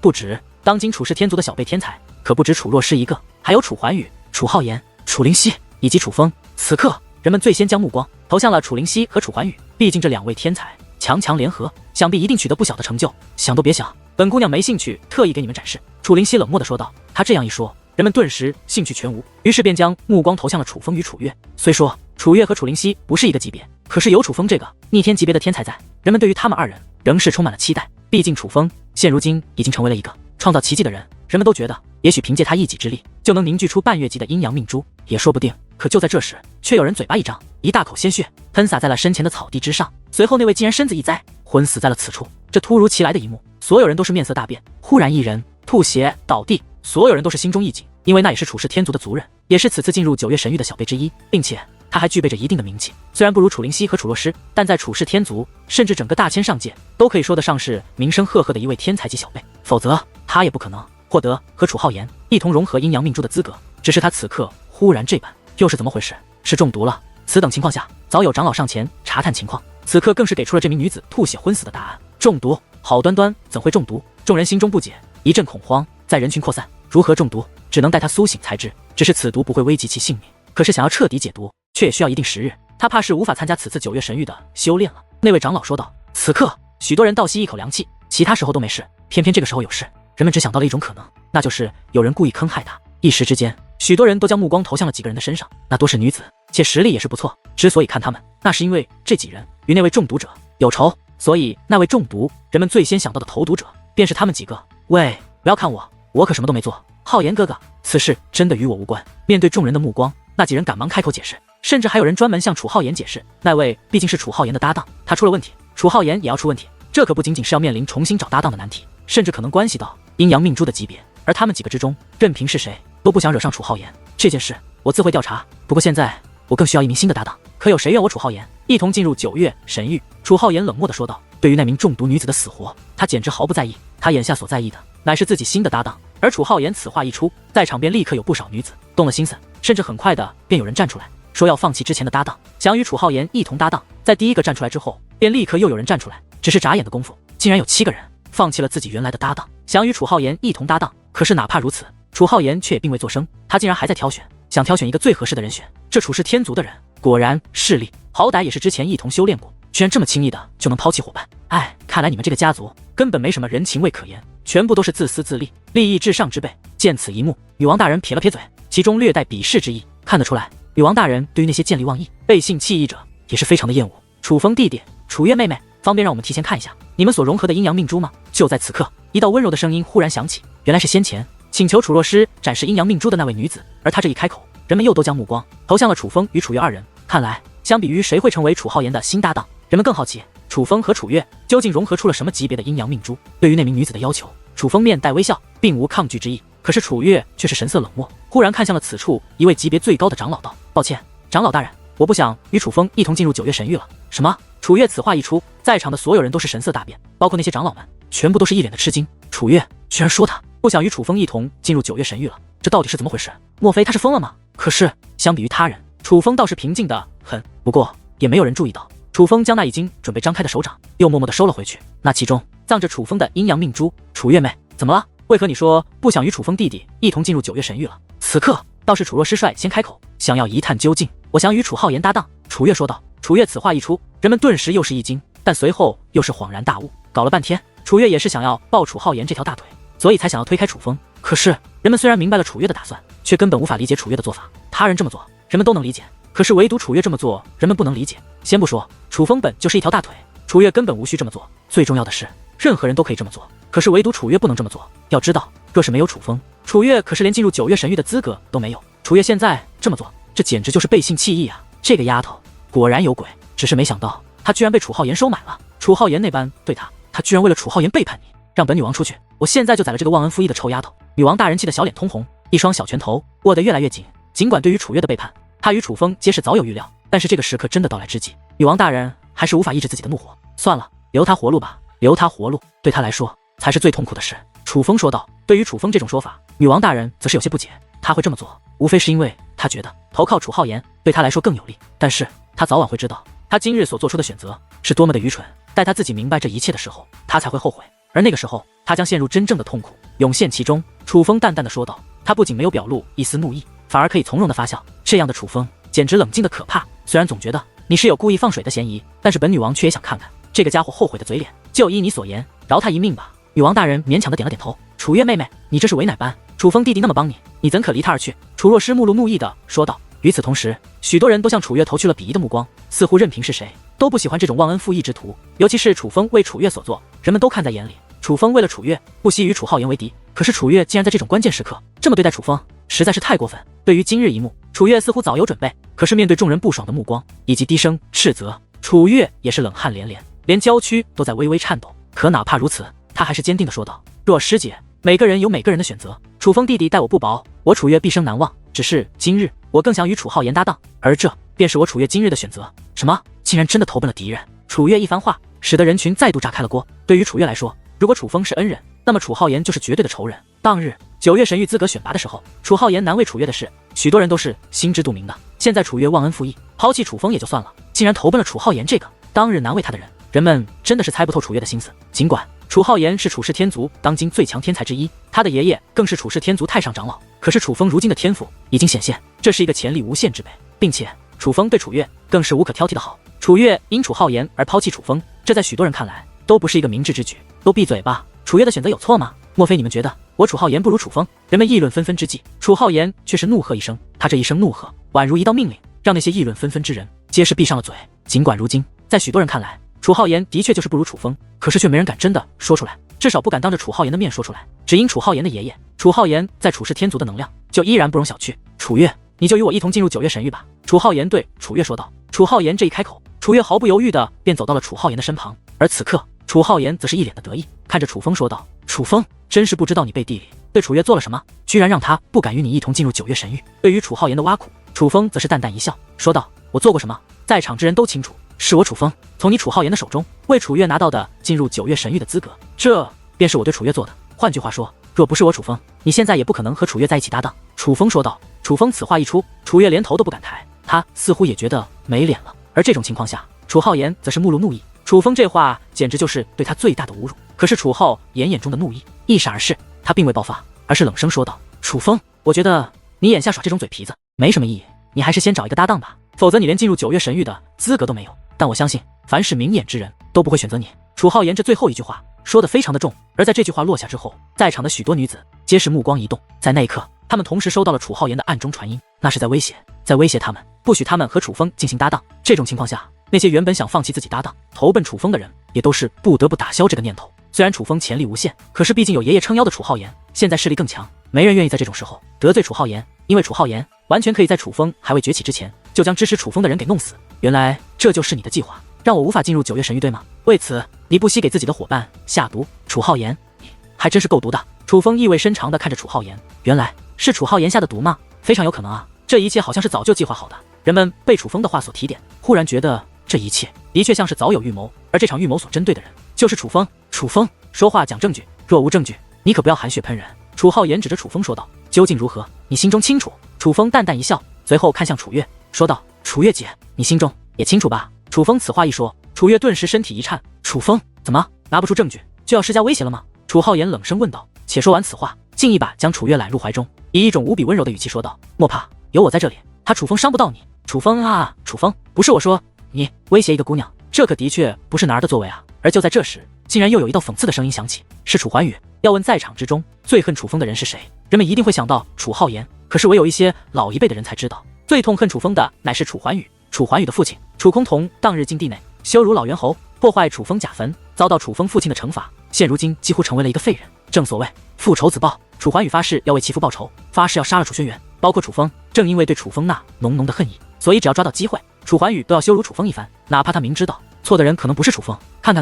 不止，当今处世天族的小辈天才可不止楚若诗一个，还有楚怀宇、楚浩言、楚灵犀以及楚风。此刻人们最先将目光投向了楚灵溪和楚怀宇，毕竟这2位天才强强联合，想必一定取得不小的成就。想都别想，本姑娘没兴趣特意给你们展示。楚灵溪冷漠地说道。她这样一说，人们顿时兴趣全无，于是便将目光投向了楚风与楚月。虽说楚月和楚灵溪不是一个级别，可是有楚风这个逆天级别的天才在，人们对于他们2人仍是充满了期待。毕竟楚风现如今已经成为了一个创造奇迹的人，人们都觉得也许凭借他一己之力就能凝聚出半月级的阴阳命珠，也说不定。可就在这时，却有人嘴巴一张，一大口鲜血喷洒在了身前的草地之上，随后那位竟然身子一栽，昏死在了此处。这突如其来的一幕，所有人都是面色大变。忽然一人吐血倒地，所有人都是心中一紧，因为那也是楚氏天族的族人，也是此次进入9月神域的小辈之一，并且他还具备着一定的名气。虽然不如楚灵溪和楚若诗，但在楚氏天族甚至整个大千上界都可以说得上是名声赫赫的一位天才级小辈，否则他也不可能获得和楚浩言一同融合阴阳命珠的资格。只是他此刻忽然这般，又是怎么回事？是中毒了？此等情况下，早有长老上前查探情况，此刻更是给出了这名女子吐血昏死的答案。中毒？好端端怎会中毒？众人心中不解，一阵恐慌，在人群扩散。如何中毒？只能待他苏醒才知。只是此毒不会危及其性命，可是想要彻底解毒，却也需要一定时日。他怕是无法参加此次9月神域的修炼了。那位长老说道。此刻，许多人倒吸一口凉气，其他时候都没事，偏偏这个时候有事。人们只想到了一种可能，那就是有人故意坑害他。一时之间，许多人都将目光投向了几个人的身上，那多是女子，且实力也是不错。之所以看他们，那是因为这几人与那位中毒者有仇，所以那位中毒，人们最先想到的投毒者便是他们几个。喂，不要看我，我可什么都没做。浩言哥哥，此事真的与我无关。面对众人的目光，那几人赶忙开口解释，甚至还有人专门向楚浩言解释，那位毕竟是楚浩言的搭档，他出了问题，楚浩言也要出问题。这可不仅仅是要面临重新找搭档的难题，甚至可能关系到阴阳命珠的级别。而他们几个之中，任凭是谁都不想惹上楚浩言。这件事我自会调查，不过现在我更需要一名新的搭档，可有谁愿我楚浩言一同进入9月神域？楚浩言冷漠地说道。对于那名中毒女子的死活，他简直毫不在意，他眼下所在意的乃是自己新的搭档。而楚浩言此话一出，在场便立刻有不少女子动了心思，甚至很快的便有人站出来说要放弃之前的搭档，想与楚浩言一同搭档。在第一个站出来之后，便立刻又有人站出来，只是眨眼的功夫，竟然有7个人放弃了自己原来的搭档，想与楚浩言一同搭档。可是哪怕如此，楚浩言却也并未作声，他竟然还在挑选，想挑选一个最合适的人选。这楚氏天族的人果然势利，好歹也是之前一同修炼过，居然这么轻易的就能抛弃伙伴。哎，看来你们这个家族根本没什么人情味可言，全部都是自私自利、利益至上之辈。见此一幕，女王大人撇了撇嘴，其中略带鄙视之意。看得出来，女王大人对于那些见利忘义、背信弃义者也是非常的厌恶。楚风弟弟，楚月妹妹，方便让我们提前看一下你们所融合的阴阳命珠吗？就在此刻，一道温柔的声音忽然响起，原来是先前请求楚若诗展示阴阳命珠的那位女子。而她这一开口，人们又都将目光投向了楚风与楚月2人。看来，相比于谁会成为楚浩言的新搭档，人们更好奇楚风和楚月究竟融合出了什么级别的阴阳命珠。对于那名女子的要求，楚风面带微笑，并无抗拒之意。可是楚月却是神色冷漠，忽然看向了此处一位级别最高的长老道：“抱歉，长老大人，我不想与楚风一同进入9月神域了。”什么？楚月此话一出，在场的所有人都是神色大变，包括那些长老们，全部都是一脸的吃惊。楚月居然说他不想与楚风一同进入9月神域了，这到底是怎么回事？莫非他是疯了吗？可是相比于他人，楚风倒是平静的很。不过也没有人注意到，楚风将那已经准备张开的手掌又默默地收了回去，那其中藏着楚风的阴阳命珠。楚月妹，怎么了？为何你说不想与楚风弟弟一同进入9月神域了？此刻倒是楚若师帅先开口，想要一探究竟。我想与楚浩言搭档。楚月说道。楚月此话一出，人们顿时又是一惊，但随后又是恍然大悟。搞了半天，楚月也是想要抱楚浩言这条大腿，所以才想要推开楚风。可是人们虽然明白了楚月的打算，却根本无法理解楚月的做法。他人这么做，人们都能理解，可是唯独楚月这么做，人们不能理解。先不说楚风本就是一条大腿，楚月根本无需这么做。最重要的是，任何人都可以这么做，可是唯独楚月不能这么做。要知道，若是没有楚风，楚月可是连进入9月神域的资格都没有。楚月现在这么做，这简直就是背信弃义啊！这个丫头果然有鬼，只是没想到她居然被楚浩言收买了。楚浩言那般对她，她居然为了楚浩言背叛你，让本女王出去！我现在就宰了这个忘恩负义的臭丫头！女王大人气得小脸通红，一双小拳头握得越来越紧。尽管对于楚月的背叛，她与楚风皆是早有预料，但是这个时刻真的到来之际，女王大人还是无法抑制自己的怒火。算了，留她活路吧，留她活路，对她来说才是最痛苦的事。楚风说道。对于楚风这种说法，女王大人则是有些不解。她会这么做，无非是因为她觉得投靠楚浩言对她来说更有利，但是她早晚会知道，她今日所做出的选择是多么的愚蠢。待她自己明白这一切的时候，她才会后悔，而那个时候，她将陷入真正的痛苦，涌现其中。楚风淡淡的说道，他不仅没有表露一丝怒意，反而可以从容的发笑。这样的楚风简直冷静的可怕。虽然总觉得你是有故意放水的嫌疑，但是本女王却也想看看这个家伙后悔的嘴脸。就依你所言，饶他一命吧。女王大人勉强的点了点头。楚月妹妹，你这是为奶班，楚风弟弟那么帮你，你怎可离他而去？楚若诗目露怒意的说道。与此同时，许多人都向楚月投去了鄙夷的目光，似乎任凭是谁都不喜欢这种忘恩负义之徒，尤其是楚风为楚月所做，人们都看在眼里。楚风为了楚月，不惜与楚浩言为敌，可是楚月竟然在这种关键时刻这么对待楚风，实在是太过分。对于今日一幕，楚月似乎早有准备，可是面对众人不爽的目光以及低声斥责，楚月也是冷汗连连，连娇躯都在微微颤抖。可哪怕如此，他还是坚定地说道：若师姐，每个人有每个人的选择，楚风弟弟待我不薄，我楚月毕生难忘。只是今日我更想与楚浩言搭档，而这便是我楚月今日的选择。什么？竟然真的投奔了敌人？楚月一番话使得人群再度炸开了锅。对于楚月来说，如果楚风是恩人，那么楚浩言就是绝对的仇人。当日9月神域资格选拔的时候，楚浩言难为楚月的事，许多人都是心知肚明的。现在楚月忘恩负义，抛弃楚风也就算了，竟然投奔了楚浩言这个当日难为他的人，人们真的是猜不透楚月的心思。尽管楚浩言是楚氏天族当今最强天才之一，他的爷爷更是楚氏天族太上长老，可是楚风如今的天赋已经显现，这是一个潜力无限之辈，并且楚风对楚月更是无可挑剔的好。楚月因楚浩言而抛弃楚风，这在许多人看来都不是一个明智之举。都闭嘴吧，楚月的选择有错吗？莫非你们觉得我楚浩言不如楚风？人们议论纷纷之际，楚浩言却是怒喝一声，他这一声怒喝宛如一道命令，让那些议论纷纷之人皆是闭上了嘴。尽管如今在许多人看来，楚浩言的确就是不如楚风，可是却没人敢真的说出来，至少不敢当着楚浩言的面说出来。只因楚浩言的爷爷楚浩言在楚氏天族的能量就依然不容小觑。楚月，你就与我一同进入9月神域吧。楚浩言对楚月说道。楚浩言这一开口，楚月毫不犹豫的便走到了楚浩言的身旁，而此刻楚浩言则是一脸的得意，看着楚风说道：楚风，真是不知道你背地里对楚月做了什么，居然让他不敢与你一同进入9月神域。对于楚浩言的挖苦，楚风则是淡淡一笑，说道：我做过什么，在场之人都清楚，是我楚风从你楚浩言的手中为楚月拿到的进入9月神域的资格，这便是我对楚月做的。换句话说，若不是我楚风，你现在也不可能和楚月在一起搭档。楚风说道。楚风此话一出，楚月连头都不敢抬，他似乎也觉得没脸了。而这种情况下，楚浩言则是目露怒意，楚风这话简直就是对他最大的侮辱。可是楚浩言眼中的怒意一闪而逝，他并未爆发，而是冷声说道：楚风，我觉得你眼下耍这种嘴皮子没什么意义，你还是先找一个搭档吧，否则你连进入9月神域的资格都没有。但我相信凡是明眼之人都不会选择你。楚浩言这最后一句话说得非常的重，而在这句话落下之后，在场的许多女子皆是目光一动，在那一刻他们同时收到了楚浩言的暗中传音，那是在威胁他们，不许他们和楚风进行搭档。这种情况下，那些原本想放弃自己搭档投奔楚风的人也都是不得不打消这个念头。虽然楚风潜力无限，可是毕竟有爷爷撑腰的楚浩言现在势力更强，没人愿意在这种时候得罪楚浩言，因为楚浩言完全可以在楚风还未崛起之前就将支持楚风的人给弄死。原来这就是你的计划，让我无法进入9月神域对吗？为此你不惜给自己的伙伴下毒。楚浩言，你还真是够毒的。楚风意味深长地看着楚浩言，原来是楚浩言下的毒吗？非常有可能啊，这一切好像是早就计划好的。人们被楚风的话所提点，忽然觉得这一切的确像是早有预谋，而这场预谋所针对的人就是楚风。楚风，说话讲证据，若无证据，你可不要含血喷人。楚浩言指着楚风说道：究竟如何，你心中清楚。楚风淡淡一笑，随后看向楚月说道：楚月姐，你心中也清楚吧？楚风此话一说，楚月顿时身体一颤。楚风，怎么拿不出证据就要施加威胁了吗？楚浩言冷声问道。且说完此话，竟一把将楚月揽入怀中，以一种无比温柔的语气说道：莫怕，有我在这里，他楚风伤不到你。楚风啊，楚风，不是我说，你威胁一个姑娘，这可的确不是哪儿的作为啊。而就在这时，竟然又有一道讽刺的声音响起，是楚怀宇。要问在场之中最恨楚风的人是谁，人们一定会想到楚浩言，可是唯有一些老一辈的人才知道，最痛恨楚风的乃是楚怀宇。楚怀宇的父亲楚空同当日进地内羞辱老猿猴，破坏楚风甲坟，遭到楚风父亲的惩罚，现如今几乎成为了一个废人。正所谓父仇子报，楚怀宇发誓要为其父报仇，发誓要杀了楚轩辕，包括楚风。正因为对楚风那浓浓的恨意，所以只要抓到机会，楚怀宇都要羞辱楚风一番，哪怕他明知道错的人可能不是楚风。看，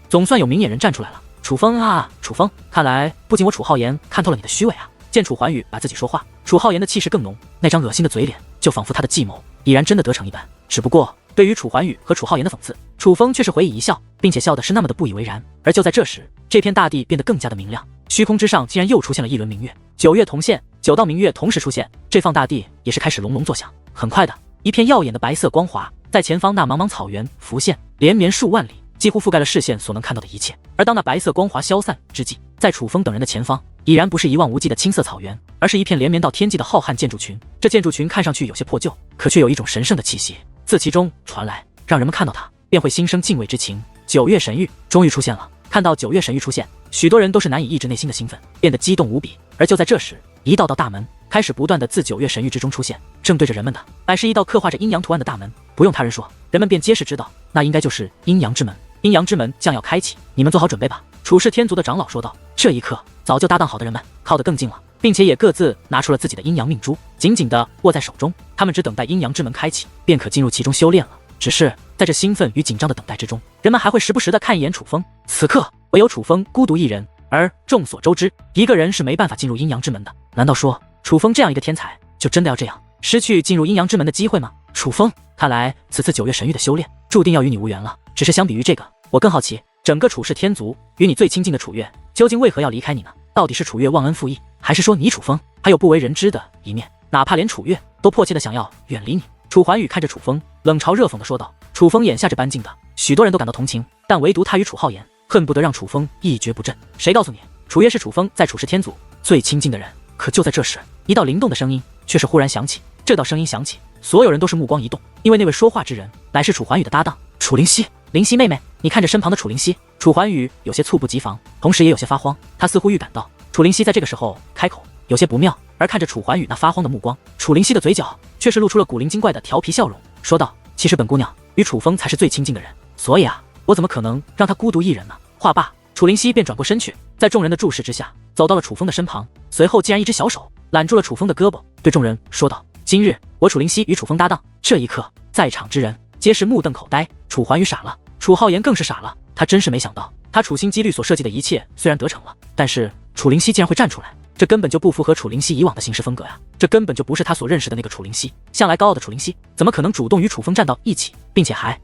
总算有明眼人站出来了。楚风啊，楚风，看来不仅我楚浩言看透了你的虚伪啊。见楚怀宇把自己说话，楚浩言的气势更浓，那张恶心的嘴脸就仿佛他的计谋已然真的得逞一般。只不过对于楚怀宇和楚浩言的讽刺，楚风却是回以一笑，并且笑的是那么的不以为然。而就在这时，这片大地变得更加的明亮，虚空之上竟然又出现了一轮明月，9月同现，9道明月同时出现，这方大地也是开始隆隆作响。很快的，一片耀眼的白色光华在前方那茫茫草原浮现，连绵数万里，几乎覆盖了视线所能看到的一切。而当那白色光华消散之际，在楚风等人的前方，已然不是一望无际的青色草原，而是一片连绵到天际的浩瀚建筑群。这建筑群看上去有些破旧，可却有一种神圣的气息。自其中传来，让人们看到它便会心生敬畏之情。9月神域终于出现了，看到9月神域出现，许多人都是难以抑制内心的兴奋，变得激动无比。而就在这时，一道道大门开始不断的自9月神域之中出现，正对着人们的乃是一道刻画着阴阳图案的大门。不用他人说，人们便皆是知道，那应该就是阴阳之门。阴阳之门将要开启，你们做好准备吧。处世天族的长老说道。这一刻，早就搭档好的人们靠得更近了，并且也各自拿出了自己的阴阳命珠，紧紧地握在手中。他们只等待阴阳之门开启，便可进入其中修炼了。只是在这兴奋与紧张的等待之中，人们还会时不时地看一眼楚风。此刻唯有楚风孤独一人，而众所周知，一个人是没办法进入阴阳之门的。难道说楚风这样一个天才，就真的要这样失去进入阴阳之门的机会吗？楚风，看来此次9月神域的修炼注定要与你无缘了。只是相比于这个，我更好奇，整个处世天族与你最亲近的楚月，究竟为何要离开你呢？到底是楚月忘恩负义，还是说你楚风还有不为人知的一面？哪怕连楚月都迫切的想要远离你。楚桓宇看着楚风，冷嘲热讽的说道。楚风眼下这般境的，许多人都感到同情，但唯独他与楚浩言恨不得让楚风一蹶不振。谁告诉你，楚月是楚风在处世天族最亲近的人？可就在这时，一道灵动的声音却是忽然响起。这道声音响起，所有人都是目光一动，因为那位说话之人乃是楚桓宇的搭档楚灵溪。灵溪妹妹，你看着身旁的楚灵溪。楚桓宇有些猝不及防，同时也有些发慌。他似乎预感到楚灵溪在这个时候开口有些不妙，而看着楚桓宇那发慌的目光，楚灵溪的嘴角却是露出了古灵精怪的调皮笑容，说道：其实本姑娘与楚风才是最亲近的人，所以啊，我怎么可能让他孤独一人呢？话罢，楚灵溪便转过身去，在众人的注视之下走到了楚风的身旁，随后竟然一只小手揽住了楚风的胳膊，对众人说道：今日我楚灵溪与楚风搭档。这一刻，在场之人皆是目瞪口呆。楚桓宇傻了，楚浩言更是傻了，他真是没想到，他处心积虑所设计的一切虽然得逞了，但是楚灵溪竟然会站出来，这根本就不符合楚灵溪以往的行事风格呀！这根本就不是他所认识的那个楚灵溪。向来高傲的楚灵溪，怎么可能主动与楚风站到一起，并且还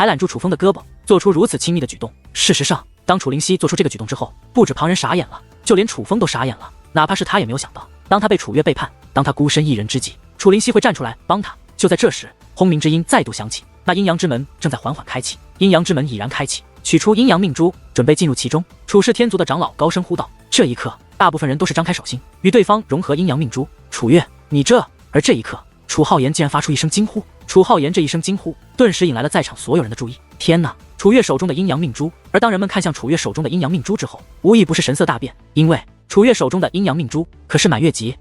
揽住楚风的胳膊，做出如此亲密的举动？事实上，当楚灵溪做出这个举动之后，不止旁人傻眼了，就连楚风都傻眼了。哪怕是他也没有想到，当他被楚月背叛，当他孤身一人之际，楚灵溪会站出来帮他。就在这时，轰鸣之音再度响起，那阴阳之门正在缓缓开启。阴阳之门已然开启，取出阴阳命珠，准备进入其中。处世天族的长老高声呼道。这一刻，大部分人都是张开手心，与对方融合阴阳命珠。楚月，你这……而这一刻，楚浩言竟然发出一声惊呼。楚浩言这一声惊呼，顿时引来了在场所有人的注意。天哪！楚月手中的阴阳命珠。而当人们看向楚月手中的阴阳命珠之后，无一不是神色大变，因为楚月手中的阴阳命珠可是满月级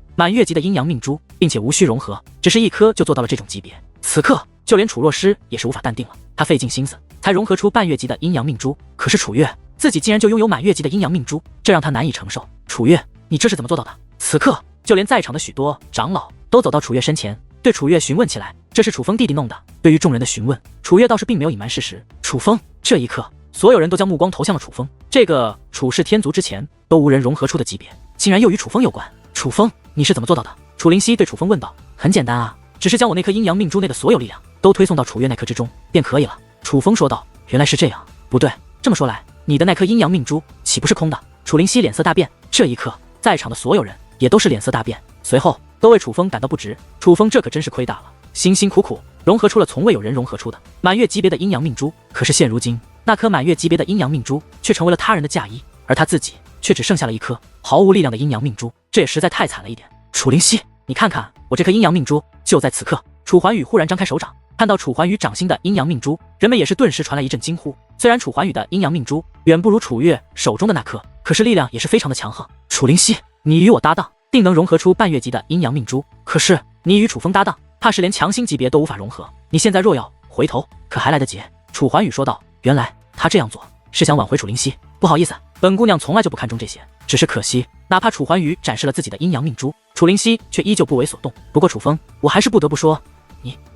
的阴阳命珠，并且无需融合，只是一颗就做到了这种级别。此刻，就连楚若诗也是无法淡定了，他费尽心思才融合出半月级的阴阳命珠，可是楚月自己竟然就拥有满月级的阴阳命珠，这让他难以承受。楚月，你这是怎么做到的？此刻，就连在场的许多长老都走到楚月身前，对楚月询问起来。这是楚风弟弟弄的。对于众人的询问，楚月倒是并没有隐瞒事实。楚风，这一刻，所有人都将目光投向了楚风，这个处世天族之前都无人融合出的级别，竟然又与楚风有关。楚风，你是怎么做到的？楚灵溪对楚风问道。很简单啊，只是将我那颗阴阳命珠内的所有力量都推送到楚月那颗之中便可以了。楚风说道。原来是这样，不对，这么说来，你的那颗阴阳命珠岂不是空的？楚灵溪脸色大变。这一刻，在场的所有人也都是脸色大变，随后都为楚风感到不值。楚风这可真是亏大了，辛辛苦苦融合出了从未有人融合出的满月级别的阴阳命珠，可是现如今那颗满月级别的阴阳命珠却成为了他人的嫁衣，而他自己却只剩下了一颗毫无力量的阴阳命珠，这也实在太惨了一点。楚灵溪，你看看我这颗阴阳命珠。就在此刻，楚桓宇忽然张开手掌，看到楚桓宇掌心的阴阳命珠，人们也是顿时传来一阵惊呼。虽然楚桓宇的阴阳命珠远不如楚月手中的那颗，可是力量也是非常的强横。楚灵溪，你与我搭档，定能融合出半月级的阴阳命珠，可是你与楚风搭档，怕是连强星级别都无法融合。你现在若要回头，可还来得及。楚桓宇说道。原来他这样做是想挽回楚灵溪。不好意思，本姑娘从来就不看重这些，只是可惜，哪怕楚桓宇展示了自己的阴阳命珠，楚灵溪却依旧不为所动。不过楚风，我还是不得不说，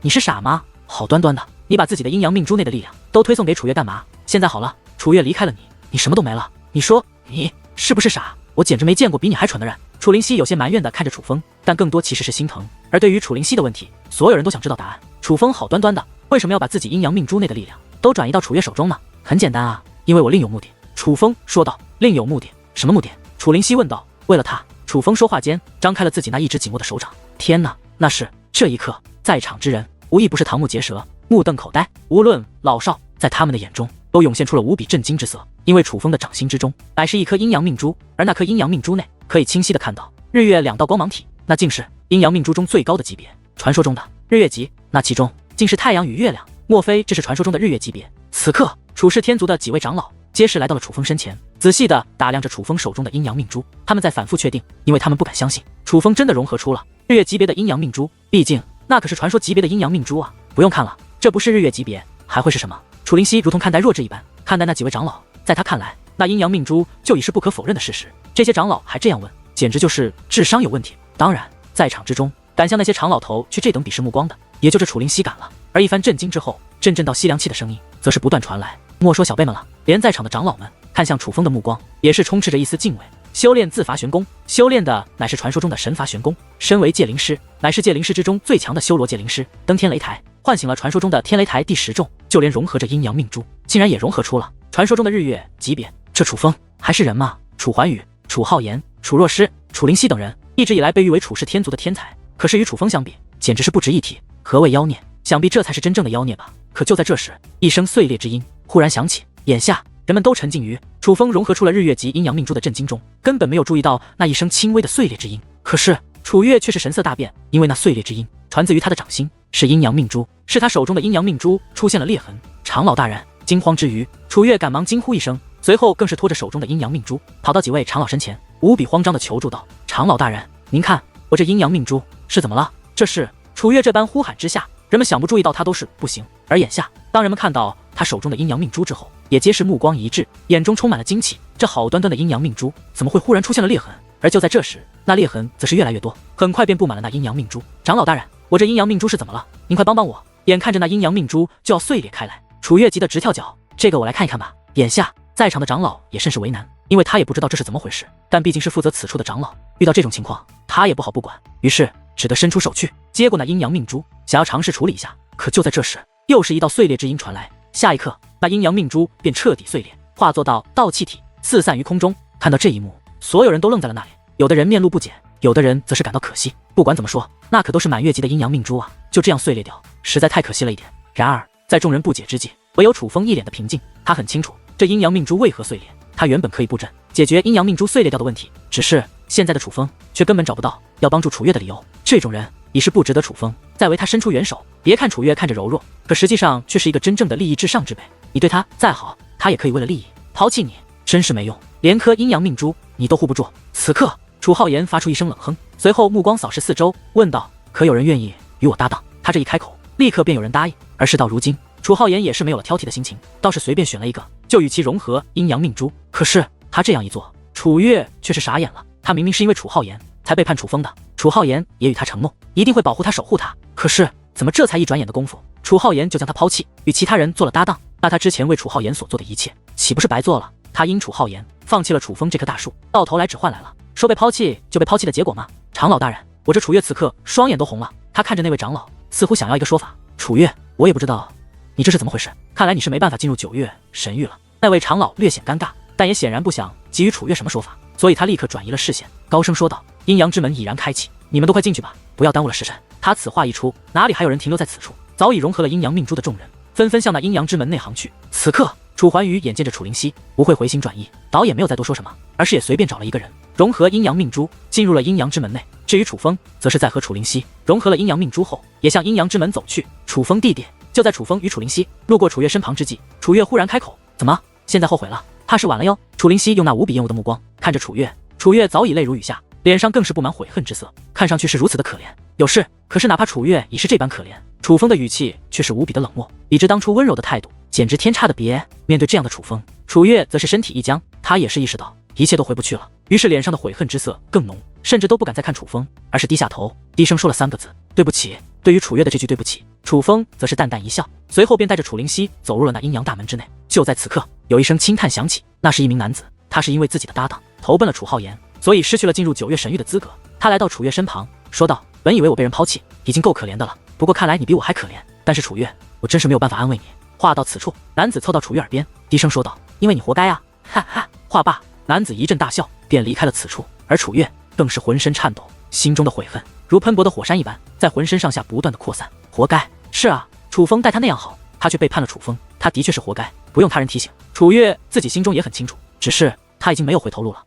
你是傻吗？好端端的，你把自己的阴阳命珠内的力量都推送给楚月干嘛？现在好了，楚月离开了你，你什么都没了。你说你是不是傻？我简直没见过比你还蠢的人。楚灵溪有些埋怨的看着楚风，但更多其实是心疼。而对于楚灵溪的问题，所有人都想知道答案。楚风好端端的，为什么要把自己阴阳命珠内的力量都转移到楚月手中呢？很简单啊，因为我另有目的。楚风说道。另有目的？什么目的？楚灵溪问道。为了他。楚风说话间张开了自己那一直紧握的手掌。天哪，那是……这一刻，在场之人无一不是瞠目结舌，目瞪口呆，无论老少，在他们的眼中都涌现出了无比震惊之色。因为楚风的掌心之中乃是一颗阴阳命珠，而那颗阴阳命珠内可以清晰的看到日月两道光芒体，那竟是阴阳命珠中最高的级别，传说中的日月级，那其中竟是太阳与月亮，莫非这是传说中的日月级别？此刻，楚氏天族的几位长老皆是来到了楚风身前，仔细地打量着楚风手中的阴阳命珠。他们在反复确定，因为他们不敢相信楚风真的融合出了日月级别的阴阳命珠，毕竟那可是传说级别的阴阳命珠啊！不用看了，这不是日月级别，还会是什么？楚灵犀如同看待弱智一般看待那几位长老，在他看来，那阴阳命珠就已是不可否认的事实。这些长老还这样问，简直就是智商有问题。当然，在场之中敢向那些长老头去这等鄙视目光的，也就这楚灵犀敢了。而一番震惊之后，阵阵倒吸凉气的声音则是不断传来。莫说小辈们了，连在场的长老们看向楚风的目光也是充斥着一丝敬畏。修炼自伐玄功，修炼的乃是传说中的神伐玄功。身为界灵师，乃是界灵师之中最强的修罗界灵师。登天擂台，唤醒了传说中的天擂台第10众，就连融合着阴阳命珠，竟然也融合出了传说中的日月级别。这楚风还是人吗？楚怀宇、楚浩言、楚若诗、楚灵犀等人一直以来被誉为楚氏天族的天才，可是与楚风相比，简直是不值一提。何谓妖孽？想必这才是真正的妖孽吧。可就在这时，一声碎裂之音忽然响起，眼下人们都沉浸于楚风融合出了日月级阴阳命珠的震惊中，根本没有注意到那一声轻微的碎裂之音。可是楚月却是神色大变，因为那碎裂之音传自于他的掌心，是阴阳命珠，是他手中的阴阳命珠出现了裂痕。长老大人！惊慌之余，楚月赶忙惊呼一声，随后更是拖着手中的阴阳命珠跑到几位长老身前，无比慌张地求助道：“长老大人，您看我这阴阳命珠是怎么了？”这是楚月这般呼喊之下，人们想不注意到他都是不行。而眼下，当人们看到他手中的阴阳命珠之后，也皆是目光一致，眼中充满了惊奇。这好端端的阴阳命珠怎么会忽然出现了裂痕？而就在这时，那裂痕则是越来越多，很快便布满了那阴阳命珠。长老大人，我这阴阳命珠是怎么了？您快帮帮我！眼看着那阴阳命珠就要碎裂开来，楚月急得直跳脚。这个我来看一看吧。眼下在场的长老也甚是为难，因为他也不知道这是怎么回事，但毕竟是负责此处的长老，遇到这种情况他也不好不管，于是只得伸出手去接过那阴阳命珠，想要尝试处理一下。可就在这时，又是一道碎裂之音传来，下一刻那阴阳命珠便彻底碎裂，化作到道气体四散于空中。看到这一幕，所有人都愣在了那里，有的人面露不解，有的人则是感到可惜。不管怎么说，那可都是满月级的阴阳命珠啊，就这样碎裂掉，实在太可惜了一点。然而在众人不解之际，唯有楚风一脸的平静，他很清楚这阴阳命珠为何碎裂，他原本可以布阵解决阴阳命珠碎裂掉的问题，只是现在的楚风却根本找不到要帮助楚月的理由。这种人已是不值得楚风再为他伸出援手。别看楚月看着柔弱，可实际上却是一个真正的利益至上之辈，你对他再好，他也可以为了利益抛弃你，真是没用，连颗阴阳命珠你都护不住。此刻楚浩言发出一声冷哼，随后目光扫视四周，问道：可有人愿意与我搭档？他这一开口，立刻便有人答应。而事到如今，楚浩言也是没有了挑剔的心情，倒是随便选了一个就与其融合阴阳命珠。可是他这样一做，楚月却是傻眼了。他明明是因为楚浩言才背叛楚风的，楚浩言也与他承诺一定会保护他守护他，可是怎么这才一转眼的功夫，楚浩言就将他抛弃，与其他人做了搭档？那他之前为楚浩言所做的一切岂不是白做了？他因楚浩言放弃了楚风这棵大树，到头来只换来了说被抛弃就被抛弃的结果吗？长老大人，我这楚月此刻双眼都红了，他看着那位长老，似乎想要一个说法。楚月，我也不知道你这是怎么回事，看来你是没办法进入9月神域了。那位长老略显尴尬，但也显然不想给予楚月什么说法，所以他立刻转移了视线，高声说道：阴阳之门已然开启，你们都快进去吧，不要耽误了时辰。他此话一出，哪里还有人停留在此处？早已融合了阴阳命珠的众人纷纷向那阴阳之门内行去。此刻楚怀宇眼见着楚灵犀不会回心转意，倒也没有再多说什么，而是也随便找了一个人融合阴阳命珠，进入了阴阳之门内。至于楚风，则是在和楚灵犀融合了阴阳命珠后，也向阴阳之门走去。楚风弟弟，就在楚风与楚灵犀路过楚月身旁之际，楚月忽然开口：怎么现在后悔了？怕是晚了哟。楚灵犀用那无比厌恶的目光看着楚月，楚月早已泪如雨下，脸上更是布满悔恨之色，看上去是如此的可怜。有事，可是哪怕楚月已是这般可怜，楚风的语气却是无比的冷漠，比之当初温柔的态度简直天差的别。面对这样的楚风，楚月则是身体一僵，他也是意识到一切都回不去了，于是脸上的悔恨之色更浓，甚至都不敢再看楚风，而是低下头低声说了3个字：对不起。对于楚月的这句对不起，楚风则是淡淡一笑，随后便带着楚灵犀走入了那阴阳大门之内。就在此刻，有一声轻叹响起，那是一名男子，他是因为自己的搭档投奔了楚浩言，所以失去了进入9月神域的资格。他来到楚月身旁说道：本以为我被人抛弃已经够可怜的了，不过看来你比我还可怜，但是楚月，我真是没有办法安慰你。话到此处，男子凑到楚月耳边低声说道：因为你活该啊，哈哈。话罢，男子一阵大笑便离开了此处，而楚月更是浑身颤抖，心中的悔恨如喷薄的火山一般在浑身上下不断的扩散。活该？是啊，楚风待他那样好，他却背叛了楚风，他的确是活该，不用他人提醒，楚月自己心中也很清楚，只是他已经没有回头路了。